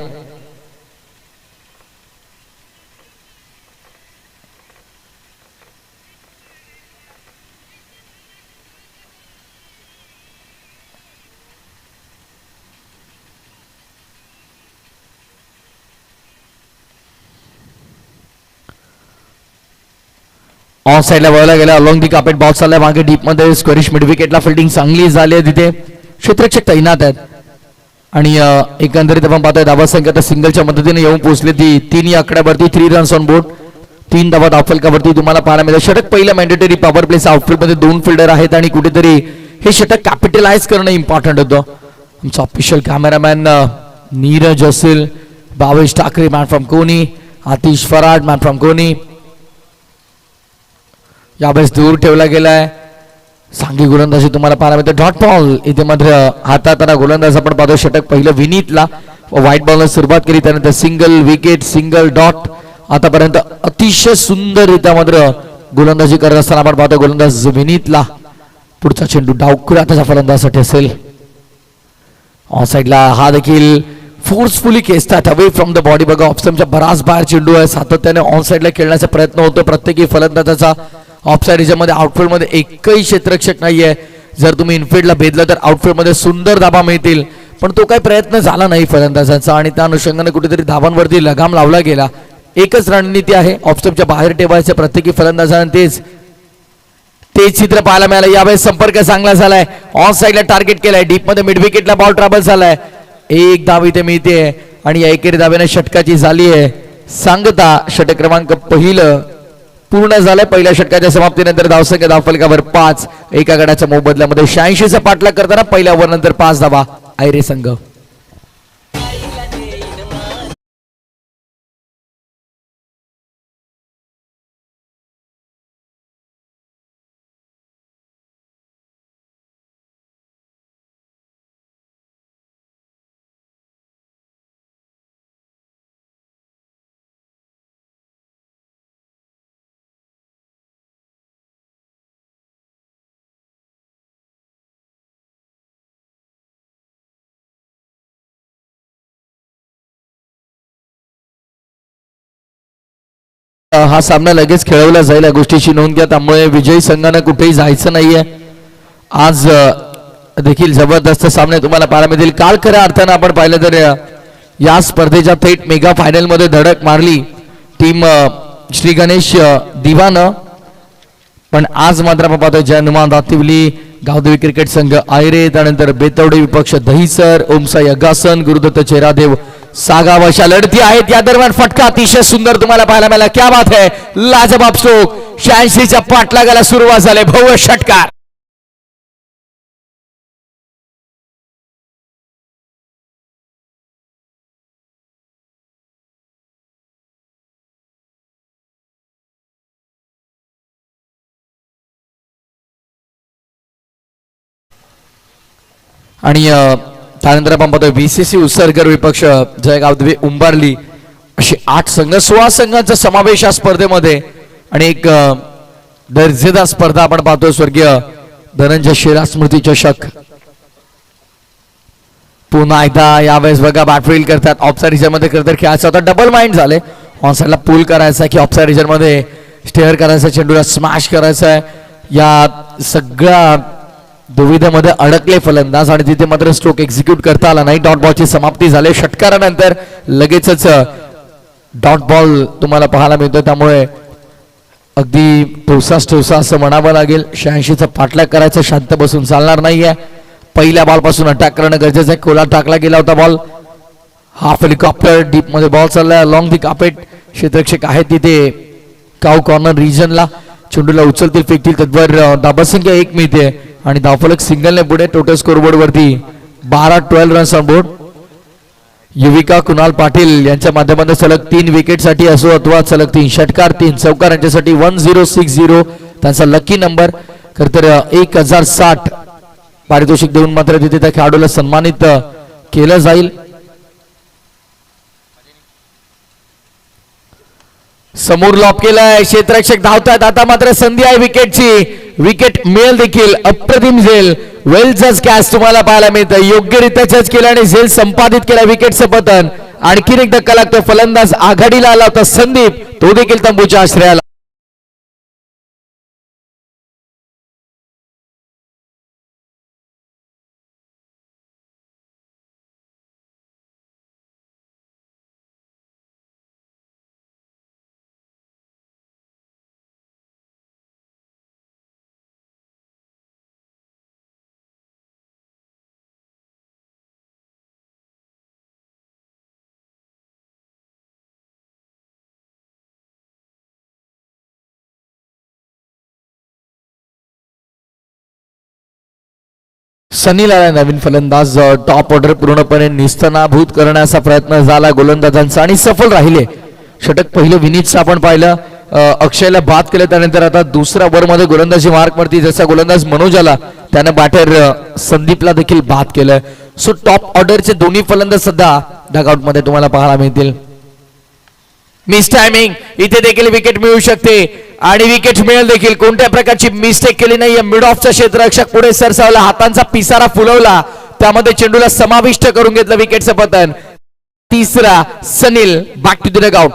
ऑफ साईडला वळला गेला. अलॉंग दी कार्पेट बॉल चाललाय मागे डीप मध्ये. स्क्वेरिश मिड विकेटला फिल्डिंग चांगली झाली आहे. तिथे क्षेत्ररक्षक तैनात आहेत आणि एकंदरीत आपण पाहतोय धावा संख्या तर सिंगलच्या मदतीने येऊन पोहोचली ती 3 या आकड्यावरती. 3 रन्स ऑन बोर्ड. 3 धावा धावफलकावरती तुम्हाला पाहायला मिळतं. षटक पहिलं मॅन्डेटरी पॉवर प्लेस. आउटफील्ड मध्ये 2 फिल्डर आहेत आणि कुठेतरी हे षटक कॅपिटलाइज करणं इम्पॉर्टंट होतं. आमचा ऑफिशियल कॅमेरामॅन नीरज असेल, भावेश ठाकरे मॅन फ्रॉम कोणी, आतिश फराड मॅन फ्रॉम कोणी. यावेळेस दूर ठेवला गेलाय. सांगी गोलंदाजी तुम्हाला पाहायला मिळते. डॉट बॉल इथे मात्र हाताताना गोलंदाज आपण पाहतो. षटक पहिलं विनीतला व्हाईट बॉलला सुरुवात केली, त्यानंतर सिंगल विकेट, सिंगल डॉट. आतापर्यंत अतिशय सुंदररित्या मात्र गोलंदाजी करत असताना आपण पाहतो गोलंदाज विनीतला. पुढचा चेंडू डावखुरा त्याच्या फलंदाजासाठी असेल. ऑन साईडला हा देखील फोर्सफुली खेचतात अवे फ्रॉम द बॉडी. बघा ऑप्शनच्या बराच बाहेर चेंडू आहे. सातत्याने ऑन साईडला खेळण्याचा प्रयत्न होतो प्रत्येकी फलंदाजाचा. ऑफसाईड मध्ये आउटफील्ड मध्ये एकही क्षेत्ररक्षक नाहीये. जर तुम्ही इनफिल्डला भेदलं तर आउटफील्ड मध्ये सुंदर धाबा मिळतील, पण तो काही प्रयत्न झाला नाही फलंदाजांचा आणि त्या अनुषंगाने कुठेतरी धावांवरती लगाम लावला गेला. एकच रणनीती आहे ऑफस्टंपच्या बाहेर ठेवायचं प्रत्येकी फलंदाजांना, तेच चित्र पाहायला मिळालं. यावेळेस संपर्क चांगला झालाय, ऑन साईडला टार्गेट केलाय, डीप मध्ये मिड विकेटला बॉल ट्रॅव्हल झालाय. एक धाव इथे मिळते आणि या एकेरी धाव्याने षटकाची झाली आहे सांगता. षटक क्रमांक पहिलं पूर्ण झालंय. पहिल्या षटकाच्या समाप्तीनंतर धावसंख्या धावफलकावर 5. एका गडाच्या मोबदल्यामध्ये 86चा पाठलाग करताना पहिल्या ओव्हर नंतर 5 धावा आयरे संघ. हा सामना लगेच खेळवला जाईल या गोष्टीची नोंद घ्या. त्यामुळे विजयी संघानं कुठेही जायचं नाहीये. आज देखील जबरदस्त सामने तुम्हाला पाहायला मिळतील. काल खऱ्या अर्थानं आपण पाहिलं तर या स्पर्धेच्या थेट मेगा फायनल मध्ये धडक मारली टीम श्री गणेश दिवानं, पण आज मात्र आपण पाहतोय जय हनुमान दातिवली गावदेवी क्रिकेट संघ आयरे, त्यानंतर बेतवडे विपक्ष दहीसर, ओमसाई अगासन, गुरुदत्त चेरादेव सागाव अशा लढती आहेत. या दरम्यान फटका अतिशय सुंदर तुम्हाला पाहायला मिळाला. क्या बात है, लाजवाब स्ट्रोक. 86च्या पाठलागाला सुरुवात झाली, भव्य षटकार. आणि त्यानंतर आपण पाहतोय बीसीसी उसरकर विपक्ष जयगावदेवी उंबारली अशी 8 संघ 16 संघांचा समावेश या स्पर्धेमध्ये आणि एक दर्जेदार स्पर्धा आपण पाहतोय. स्वर्गीय धनंजय शेरा स्मृती चषक. पुन्हा एकदा यावेळेस बघा बॅटफील्ड करतात. ऑफसाईड रिजन मध्ये खरं तर खेळायचं होता, डबल माइंड झाले. ऑन साईडला पूल करायचा की ऑफसाईड रिजन मध्ये स्टेअर करायचा, चेंडूला स्मॅश करायचा आहे, या सगळ्या दुविधेमध्ये अडकले फलंदाज आणि तिथे मात्र स्ट्रोक एक्झिक्यूट करता आला नाही. डॉट बॉलची समाप्ती झाली. षटकारानंतर लगेचच डॉट बॉल तुम्हाला पाहायला मिळतो, त्यामुळे अगदी ठोसा असं म्हणावं लागेल. 86चा पाठलाग करायचं, शांत बसून चालणार नाहीये. पहिल्या बॉल पासून अटॅक करणं गरजेचं आहे. खोला टाकला गेला होता बॉल, हाफ हेलिकॉप्टर डीप मध्ये बॉल चाललाय अलॉंग दी कार्पेट. क्षेत्ररक्षक आहेत तिथे काऊ कॉर्नर रिजनला, चेंडूला उचलतील फेकतील, त्यावर धाबसंख्या 1 मिळते आणि धावफलक सिंगलने पुढे. टोटल स्कोरबोर्ड वरती 12 runs on board. Yuvika Kunal Patil यांच्या माध्यमातून सलग 3 विकेट साठी असो अथवा सलग 3 षटकार 3 चौकार यांच्यासाठी 1060 त्यांचा लकी नंबर. खरं तर 1060 पारितोषिक देऊन मात्र तिथे त्या खेळाडूला सन्मानित केलं जाईल. समोर लॉप केलाय, क्षेत्ररक्षक धावतात. आता मात्र संधी आहे विकेटची, विकेट मिळेल देखील. अप्रतिम झेल, वेल जज कॅच तुम्हाला पाहायला मिळतं. योग्यरित्या जज केलं आणि झेल संपादित केला. विकेटचं पतन. आणखीन एक धक्का लागतो. फलंदाज आघाडीला आला होता संदीप, तो देखील तंबूच्या आश्रयाला. सनीला नवीन फलंदाज. टॉप ऑर्डर पूर्णपणे निस्तनाभूत करण्याचा प्रयत्न झाला गोलंदाजांचा आणि सफल राहिले. षटक पहिलं विनीतचं आपण पाहिलं, अक्षयला बाद केलं. त्यानंतर आता दुसऱ्या ओव्हर मध्ये गोलंदाजी मार्क वरती जसा गोलंदाज मनोज आला त्यानं बॅटर संदीपला देखील बाद केलं. सो टॉप ऑर्डरचे दोन्ही फलंदाज सध्या डगआउट मध्ये तुम्हाला पाहायला मिळतील. मिस टायमिंग, इथे देखील विकेट मिळू शकते आणि विकेट मिळेल देखील. कोणत्या प्रकारची मिस्टेक केली नाही. मिड ऑफचा क्षेत्ररक्षक पुढे सरसावला, हातांचा पिसारा फुलवला, त्यामध्ये चेंडूला समाविष्ट करून घेतलं. विकेटचं पतन. तिसरा Sunil back to the dugout.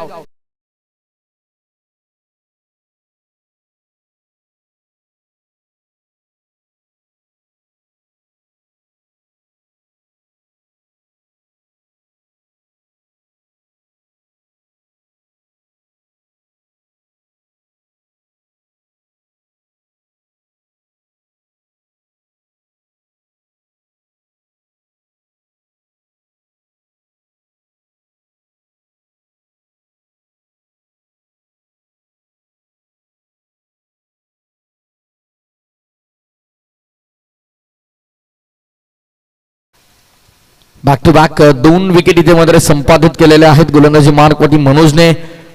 Back to back 2 wicket इथे मात्र संपादित केलेले आहेत. गोलंदाजी मार्कवरती मनोजने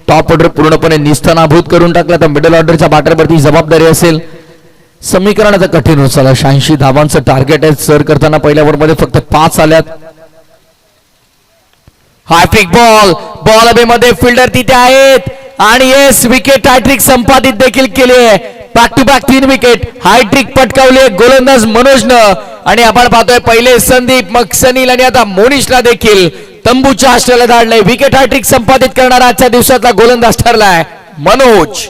टॉप ऑर्डर पूर्णपणे निस्तानाभूत करून टाकला. तर मिडल ऑर्डरच्या बॅटरवरती जबाबदारी असेल. समीकरण आता कठीण होत चाललं. 86 धावांचं टार्गेट आहे. सर करताना पहिल्या ओव्हरमध्ये फक्त 5 आल्यात. हाय पिक बॉल अबेमध्ये फिल्डर तिथे आहेत आणि येस विकेट हॅट्रिक संपादित देखील केली आहे. Back to back 3 wicket hattrick पटकावली गोलंदाज मनोजनं. आणि आपण पाहतोय पहिले संदीप, मग सनील आणि आता मोनिशला देखील तंबूच्या आश्रयाला धाडलंय. विकेट हॅट्रिक संपादित करणारा आजच्या दिवसातला गोलंदाज ठरलाय मनोज.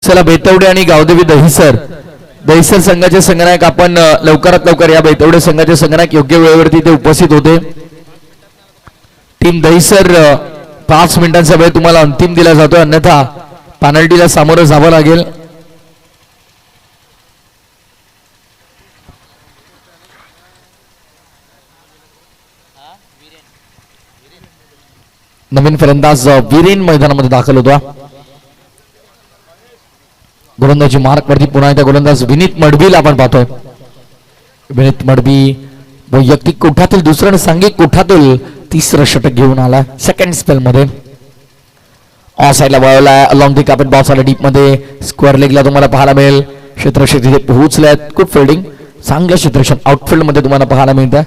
चला बेतवडे आणि गावदेवी दहिसर संघाचे संघनायक आपण लवकरात लवकर या बेतवडे संघाचे संघनायक योग्य वेळेवरती ते उपस्थित होते. टीम दहिसर 5 मिनिटांचा वेळ तुम्हाला अंतिम दिला जातो, अन्यथा पेनल्टीला सामोरं जावं लागेल. नवीन फलंदाज वीरेन मैदानामध्ये दाखल होता. गोलंदाजी मार्क वरती पुन्हा एकदा गोलंदाज विनीत मडबीला आपण पाहतोय. विनीत मडबी वैयक्तिक कोठातील दुसरं आणि सांघिक कोठातील तिसरं षटक घेऊन आला सेकंड स्पेल मध्ये. ऑफ साईडला वळवला अलॉंग दी कार्पेट बॉक्स आला डीप मध्ये. स्क्वेअर लेगला तुम्हाला पाहायला मिळेल. क्षेत्ररक्षक तिथे पोहोचल्यात. गुड फिल्डिंग, चांगलं क्षेत्ररक्षण आउटफील्ड मध्ये तुम्हाला पाहायला मिळतं.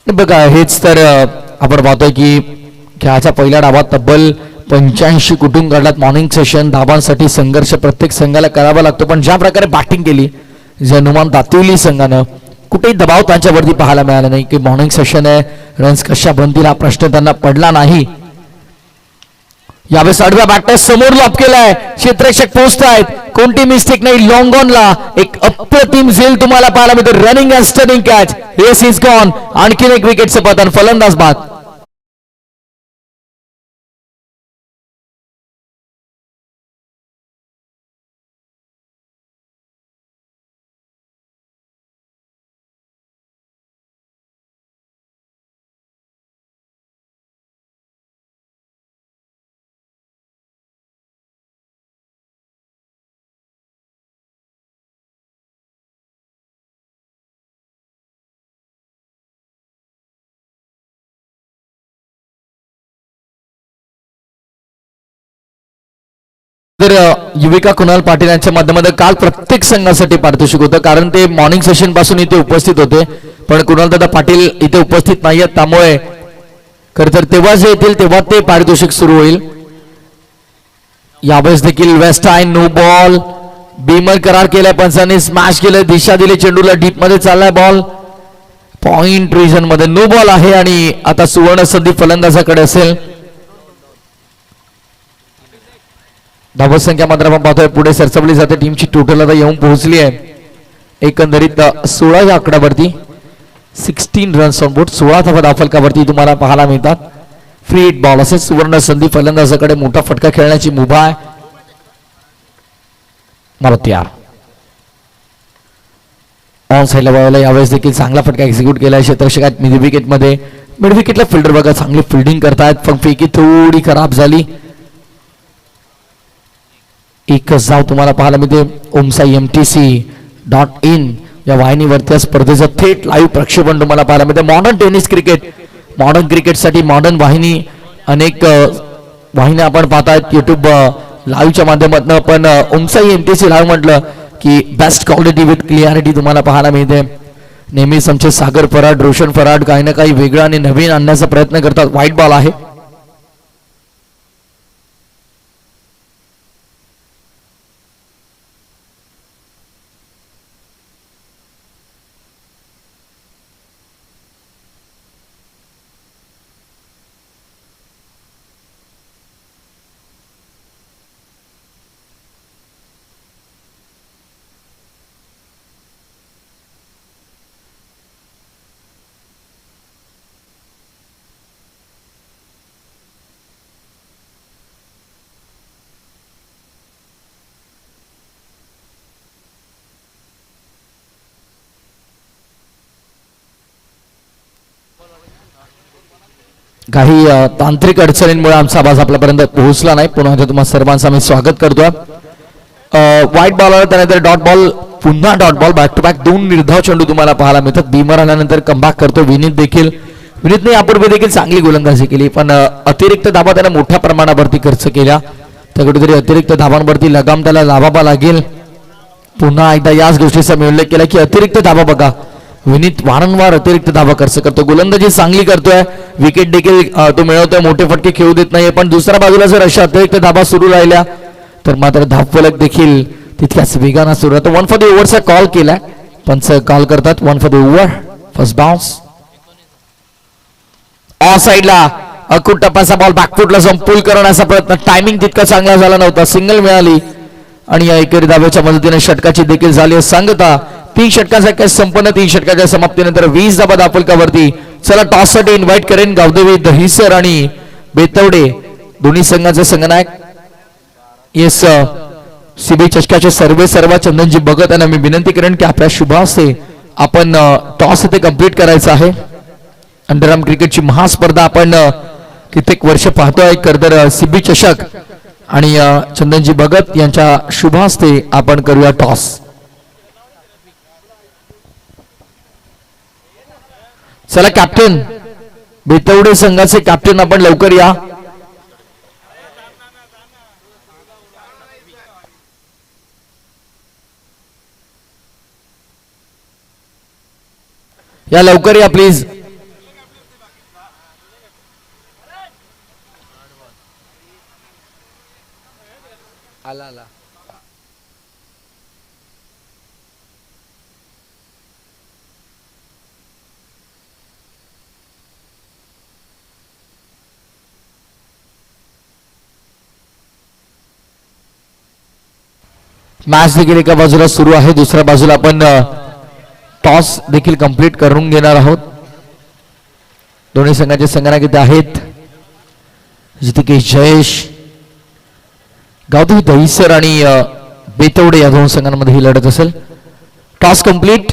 बघा हेच तर आपण पाहतोय की खेळाच्या पहिल्या डावात तब्बल 85 कुटुंब काढलात. मॉर्निंग सेशन धावांसाठी संघर्ष प्रत्येक संघाला करावा लागतो, पण ज्या प्रकारे बॅटिंग केली जनुमान दातिवली संघानं कुठेही दबाव त्यांच्यावरती पाहायला मिळाला नाही. की मॉर्निंग सेशन आहे, रन्स कशा बनतील हा प्रश्न त्यांना पडला नाही. यावेळेस आडव्या बॅटर समोर लॉप केलाय. क्षेत्ररक्षक पोहोचतायत, कोणती मिस्टेक नाही. लॉंग ऑनला एक अप्रतिम झेल तुम्हाला पाहायला मिळतो. Running and stunning catch. Yes is gone. आणखीन एक विकेटचं पतन. फलंदाज बाद. तर युविका कुणाल पाटील यांच्या माध्यमातून काल प्रत्येक संघासाठी पारितोषिक होतं, कारण ते मॉर्निंग सेशन पासून इथे उपस्थित होते. पण कुणाल दादा पाटील इथे उपस्थित नाहीयेत, त्यामुळे खरं तर तेव्हा जे येतील तेव्हा ते पारितोषिक सुरू होईल. यावेळेस देखील वेस्ट आइन नो बॉल. बीमर करार केलाय पंचांनी. स्मॅश केलंय, दिशा दिली चेंडूला. डीप मध्ये चाललाय बॉल. पॉइंट रिजन मध्ये नो बॉल आहे. आणि आता सुवर्ण संधी फलंदाजाकडे असेल. धावसंख्या मात्र आपण पाहतोय पुढे सरसवली जाते. टीमची टोटल आता येऊन पोहोचली आहे एकंदरीत 16 या आकड्यावरती. 16 रन्स ऑन बोर्ड. 16 धावा धावफलकावरती तुम्हाला पाहायला मिळतात. फ्री हिट बॉल असे सुवर्ण संधी फलंदाजाकडे. मोठा फटका खेळण्याची मुभा आहे. तयार ऑन साईडला वळवला. यावेळेस देखील चांगला फटका एक्झिक्यूट केलाय क्षेत्ररक्षकात मिड विकेट मध्ये. मिड विकेटला फिल्डर बघा चांगली फिल्डिंग करतायत, पण फेकी थोडी खराब झाली. एकच धाव तुम्हाला पाहायला मिळते. ओमसाई MTC.in या वाहिनीवरती स्पर्धेचं थेट लाईव्ह प्रक्षेपण तुम्हाला पाहायला मिळते. मॉडर्न टेनिस क्रिकेट, मॉडर्न क्रिकेटसाठी मॉडर्न वाहिनी, अनेक वाहिन्या आपण पाहतायत युट्यूब लाईव्हच्या माध्यमातून. पण ओमसाई MTC लाईव्ह म्हटलं की बेस्ट क्वालिटी विथ क्लिअरिटी तुम्हाला पाहायला मिळते. नेहमीच आमचे सागर फराड, रोशन फराड काही ना काही वेगळं आणि नवीन आणण्याचा प्रयत्न करतात. व्हाईट बॉल आहे. काही तांत्रिक अडचणींमुळे आमचा आवाज आपल्यापर्यंत पोहोचला नाही. पुन्हा एकदा तुम्हा सर्वांचं आम्ही स्वागत करतोय. व्हाईट बॉल आला त्यानंतर डॉट बॉल, पुन्हा dot ball, back to back 2 निर्धाव चेंडू तुम्हाला पाहायला मिळतात. बीमर आल्यानंतर कमबॅक करतो विनीत देखील. विनीतने यापूर्वी देखील चांगली गोलंदाजी केली, पण अतिरिक्त धाबा त्याने मोठ्या प्रमाणावरती खर्च केल्या. त्या कुठेतरी अतिरिक्त धाबांवरती लगाम त्याला लावावा लागेल. पुन्हा एकदा याच गोष्टीचा मी उल्लेख केला की अतिरिक्त धाबा बघा, विनीत वारंवार अतिरिक्त धाबा खर्च करतो. गोलंदाजी चांगली करतोय, विकेट देखील तो मिळवतोय, मोठे फटके खेळू देत नाहीये. पण दुसऱ्या बाजूला जर अशा अतिरिक्त धाबा सुरू राहिल्या तर मात्र धावफलक देखील तितक्याच वेगानं सुरू राहतो. 1 फॉर द ओव्हरचा कॉल केलाय, पंच कॉल करतात 1 for the over, first bounce. Of साइडला अकुट टप्प्याचा बॉल बॅकफुटला जाऊन पुल करण्याचा प्रयत्न, टायमिंग तितका चांगला झाला नव्हता. सिंगल मिळाली आणि या एकेरी धाब्याच्या मदतीने षटकाची देखील झाली सांगता. 3 षटकांचा कॅच संपन्न. 3 षटकाच्या समाप्तीनंतर 20 धाबा धावफलकावरती. चला टॉससाठी इन्व्हाइट करेन गावदेवी, दहिसर आणि बेतवडे दोन्ही संघाचे संघनायक. येस, सीबी चषकाचे सर्व चंदनजी बघत आणि मी विनंती करेन की आपल्या शुभ हस्ते आपण टॉस इथे कंप्लीट करायचं आहे. अंडरआर्म क्रिकेटची महास्पर्धा आपण कित्येक वर्ष पाहतोय. करतर सीबी चषक आणि चंदनजी भगत यांच्या शुभ हस्ते आपण करूया टॉस. चला कॅप्टन, बेतवडे संघाचे कॅप्टन आपण लवकर या. या लवकर या प्लीज. आला मॅच देखील एका बाजूला सुरू आहे, दुसऱ्या बाजूला आपण टॉस देखील कंप्लीट करून घेणार आहोत. दोन्ही संघाचे संघनायक इथे आहेत. जितिकेश जयेश, गावदेवी दहिसर आणि बेतवडे या दोन संघांमध्ये ही लढत असेल. टॉस कंप्लीट,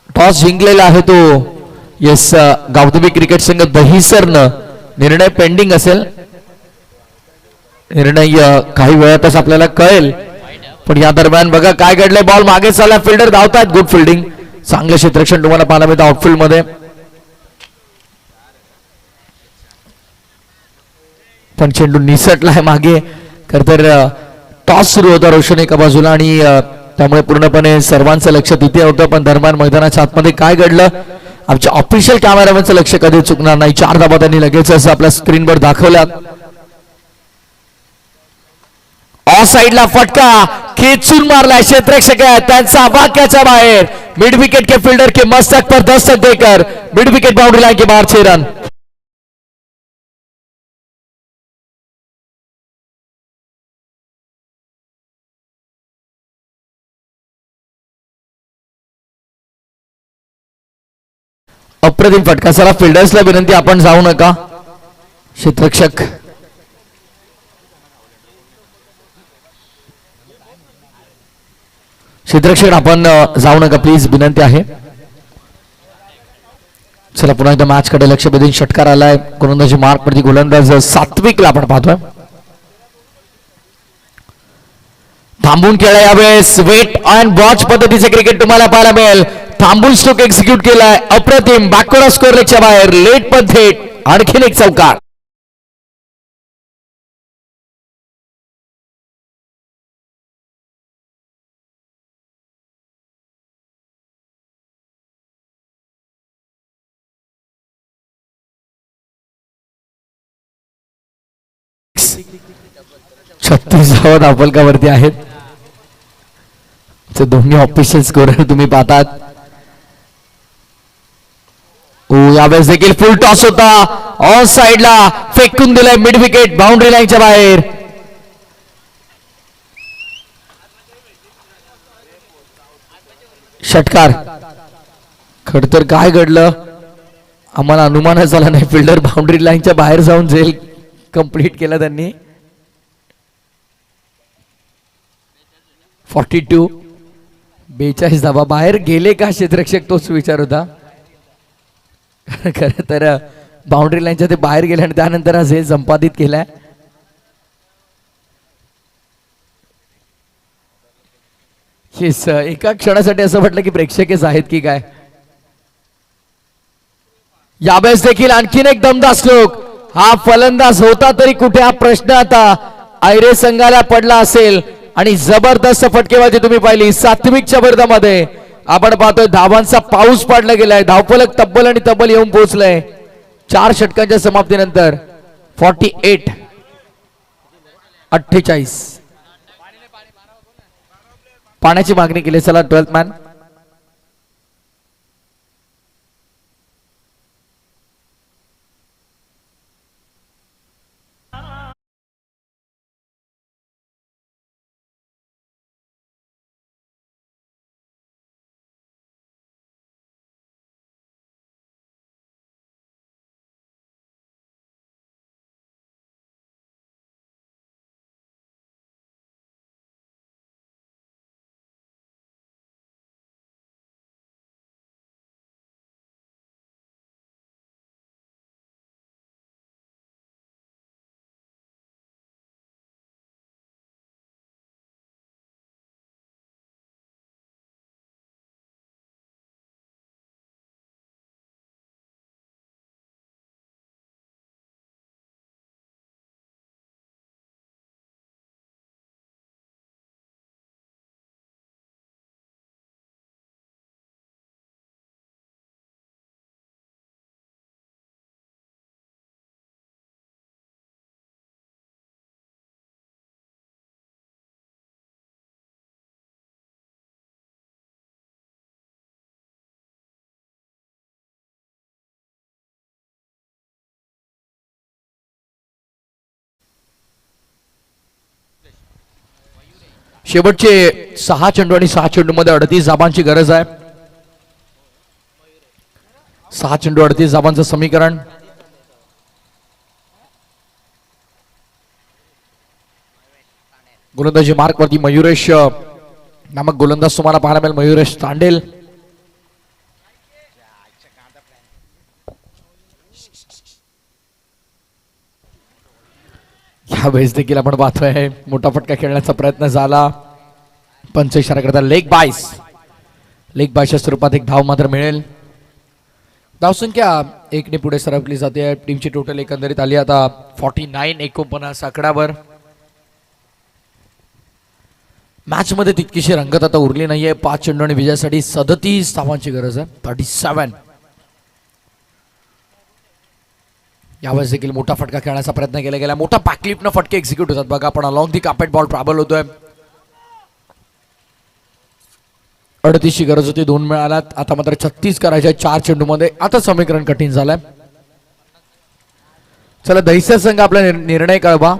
टॉस जिंकलेला आहे तो येस गावदेवी क्रिकेट संघ दहिसरनं. निर्णय पेंडिंग असेल, निर्णय काही वेळातच आपल्याला कळेल. पण या दरम्यान बघा काय घडलंय. बॉल मागे चालला, फिल्डर धावतात, गुड फिल्डिंग, चांगलं क्षेत्ररक्षण तुम्हाला पाहायला मिळतं आउटफील्ड मध्ये. पण चेंडू निसटला आहे मागे. तर टॉस सुरू होता रोशन एका बाजूला आणि त्यामुळे पूर्णपणे सर्वांचं लक्ष तिथे होतं. पण दरम्यान मैदानाच्या आतमध्ये काय घडलं आमच्या ऑफिशियल कॅमेरामॅनचं लक्ष कधी चुकणार नाही. 4 धाबा त्यांनी लगेच असं आपल्या स्क्रीनवर दाखवल्या. ऑफ साइडला फटका खेचून मारला क्षेत्ररक्षक है, त्यांचा वाक्याच्या बाहेर. मिड विकेट के फील्डर के मस्तक पर दस्तक देकर मिड विकेट बाउंड्री लाइन के बाहर 6 रन. अप्रतिम फटका. चला फिल्डर्सला विनंती आपण जाऊ नका. क्षेत्ररक्षक आपण जाऊ नका प्लीज, विनंती आहे. चला पुन्हा एकदा मॅच कडे लक्ष वेधून षटकार आलाय. गोलंदाजी मार्क वरती गोलंदाज सात्विकला आपण पाहतोय. थांबून खेळा यावेळेस. वेट अँड वॉच पद्धतीचे क्रिकेट तुम्हाला पाहायला मिळेल. थांबून स्ट्रोक एक्झिक्यूट केलाय. अप्रतिम. बॅकवर्ड स्कोर लेगच्या बाहेर. लेट मध्ये आणखीन एक चौकार. छत्तीसावा धावफलकावरती आहेत. दोन्ही ऑफिशियल स्कोरर तुम्ही पाहतात. यावेळेस देखील फुल टॉस होता. ऑन साइडला फेकून दिलाय मिड विकेट बाउंड्री लाईनच्या बाहेर. षटकार. खडतर काय घडलं आम्हाला अनुमानच आला नाही. फिल्डर बाउंड्री लाईनच्या बाहेर जाऊन जेल कंप्लीट केला त्यांनी. 42 42 धाबा बाहेर गेले का क्षेत्ररक्षक, तोच विचार होता. खरं तर बाउंड्री लाईनच्या ते बाहेर गेले आणि त्यानंतर हा झेल संपादित केलाय. येस, एका क्षणासाठी असं वाटलं की प्रेक्षकच आहेत की काय. यावेळेस देखील आणखीन एक दमदार स्ट्रोक. हा फलंदाज होता तरी कुठे हा प्रश्न आता आयरे संघाला पडला असेल आणि जबरदस्त फटकेबाजी तुम्ही पाहिली. सात्विकच्या विरोधामध्ये आपण पाहतोय धावांचा पाऊस पाडला गेलाय. धावफलक तब्बल आणि तब्बल येऊन पोहोचलाय 4 षटकांच्या समाप्तीनंतर. 48-48. पाण्याची मागणी केली. चला 12th मॅन. शेवटचे 6 चेंडू आणि 6 चेंडू मध्ये 38 धाबांची गरज आहे. 6 चेंडू 38 धाबांचं समीकरण. गोलंदाजी मार्क वरती मयुरेश नामक गोलंदाज तुम्हाला पाहायला मिळेल. मयुरेश तांडेल. यावेळेस देखील आपण पाहतोय मोठा फटका खेळण्याचा प्रयत्न झाला. पंच इशारा करता लेग बायस. लेग बायच्या स्वरूपात एक धाव मात्र मिळेल. धावसंख्या 1 ने पुढे सरकली जाते. टीमची टोटल एकंदरीत आली आता 49 49 आकड्यावर. मॅच मध्ये तितकीशी रंगत आता उरली नाहीये. 5 चेंडू आणि विजयासाठी 37 धावांची गरज आहे. 37. यावेळेस देखील मोठा फटका खेळण्याचा प्रयत्न केला गेला. मोठा बॅकलिपनं फटके एक्झिक्यूट होतात बघा. आपण along the carpet ball travel होतोय. 38 ची गरज होती. 2 मिळाल्यात. आता मात्र 36 करायच्या 4 चेंडू मध्ये. आता समीकरण कठीण झालंय. चला दहिसर संघ आपला निर्णय कळवा.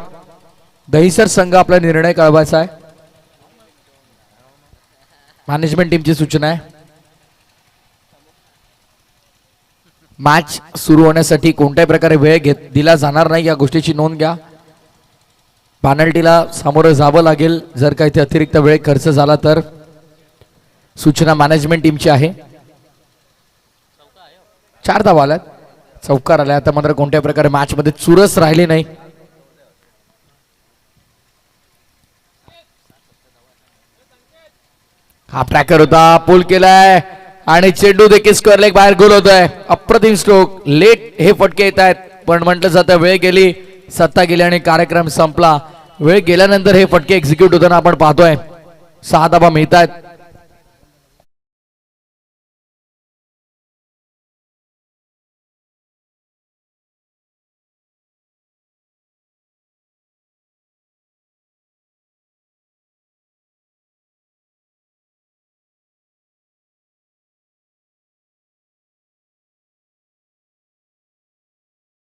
दहिसर संघ आपला निर्णय कळवायचा आहे. मॅनेजमेंट टीमची सूचना आहे. मॅच सुरू होण्यासाठी कोणत्याही प्रकारे वेळ दिला जाणार नाही या गोष्टीची नोंद घ्या. पेनल्टीला सामोरं जावं लागेल जर काही ते अतिरिक्त वेळ खर्च झाला तर. सूचना मॅनेजमेंट टीमची आहे. 4 धावा आल्यात. चौकार आल्या. आता मात्र कोणत्याही प्रकारे मॅच मध्ये चुरस राहिली नाही. हा ट्रॅकर होता. पुल केलाय आणि चेंडू देखील स्क्वेअर लेग बाहेर गोल होतोय. अप्रतिम स्ट्रोक. लेट हे फटके येत आहेत पण म्हटलं जातं वेळ गेली, सत्ता गेली आणि कार्यक्रम संपला. वेळ गेल्यानंतर हे फटके एक्झिक्यूट होताना आपण पाहतोय. 6 धावा मिळत आहेत.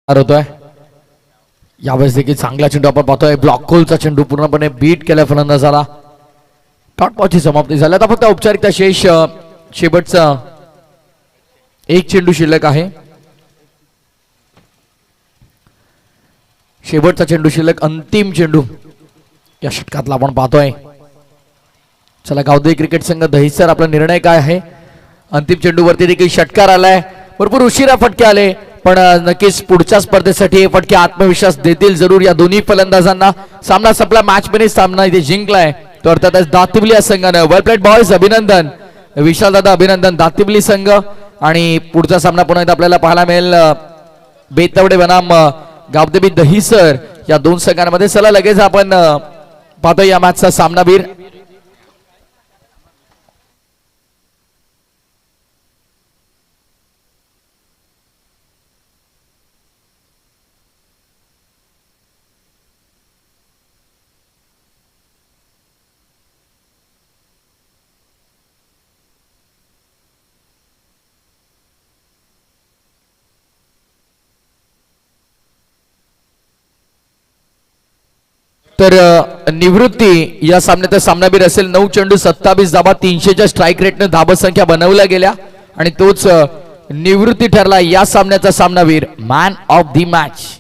होतोय. यावेळेस देखील चांगला चेंडू आपण पाहतोय. ब्लॉक गोलचा चेंडू पूर्णपणे बीट केला फलंदाजाला. डॉट बॉलची समाप्ती झाली. आता फक्त औपचारिकता शेष. शेवटचा 1 चेंडू शिल्लक आहे. शेवटचा चेंडू शिल्लक. अंतिम चेंडू या षटकातला आपण पाहतोय. चला गावदेवी क्रिकेट संघ दहिसर आपला निर्णय काय आहे. अंतिम चेंडूवरती देखील षटकार आलाय. भरपूर उशिरा फटके आले पण नक्कीच पुढच्या स्पर्धेसाठी फटके आत्मविश्वास देतील जरूर या दोन्ही फलंदाजांना. सामना संपला, मॅच फिनिश, सामना इथे जिंकलाय तो अर्थातच दातिबली या संघानं. वेल प्लेड बॉयज, अभिनंदन विशाल दादा, अभिनंदन दातिबली संघ. आणि पुढचा सामना पुन्हा एकदा आपल्याला पाहायला मिळेल बेतवडे बनाम गावदेवी दहिसर या दोन संघांमध्ये. चला लगेच आपण पाहतो या मॅचचा सामनावीर. तर निवृत्ती या सामन्यात सामनावीर असेल. 9 चेंडू 27 धाबा, 300च्या स्ट्राईक रेटने धाबा संख्या बनवल्या गेल्या आणि तोच निवृत्ती ठरला या सामन्याचा सामनावीर, मॅन ऑफ द मॅच.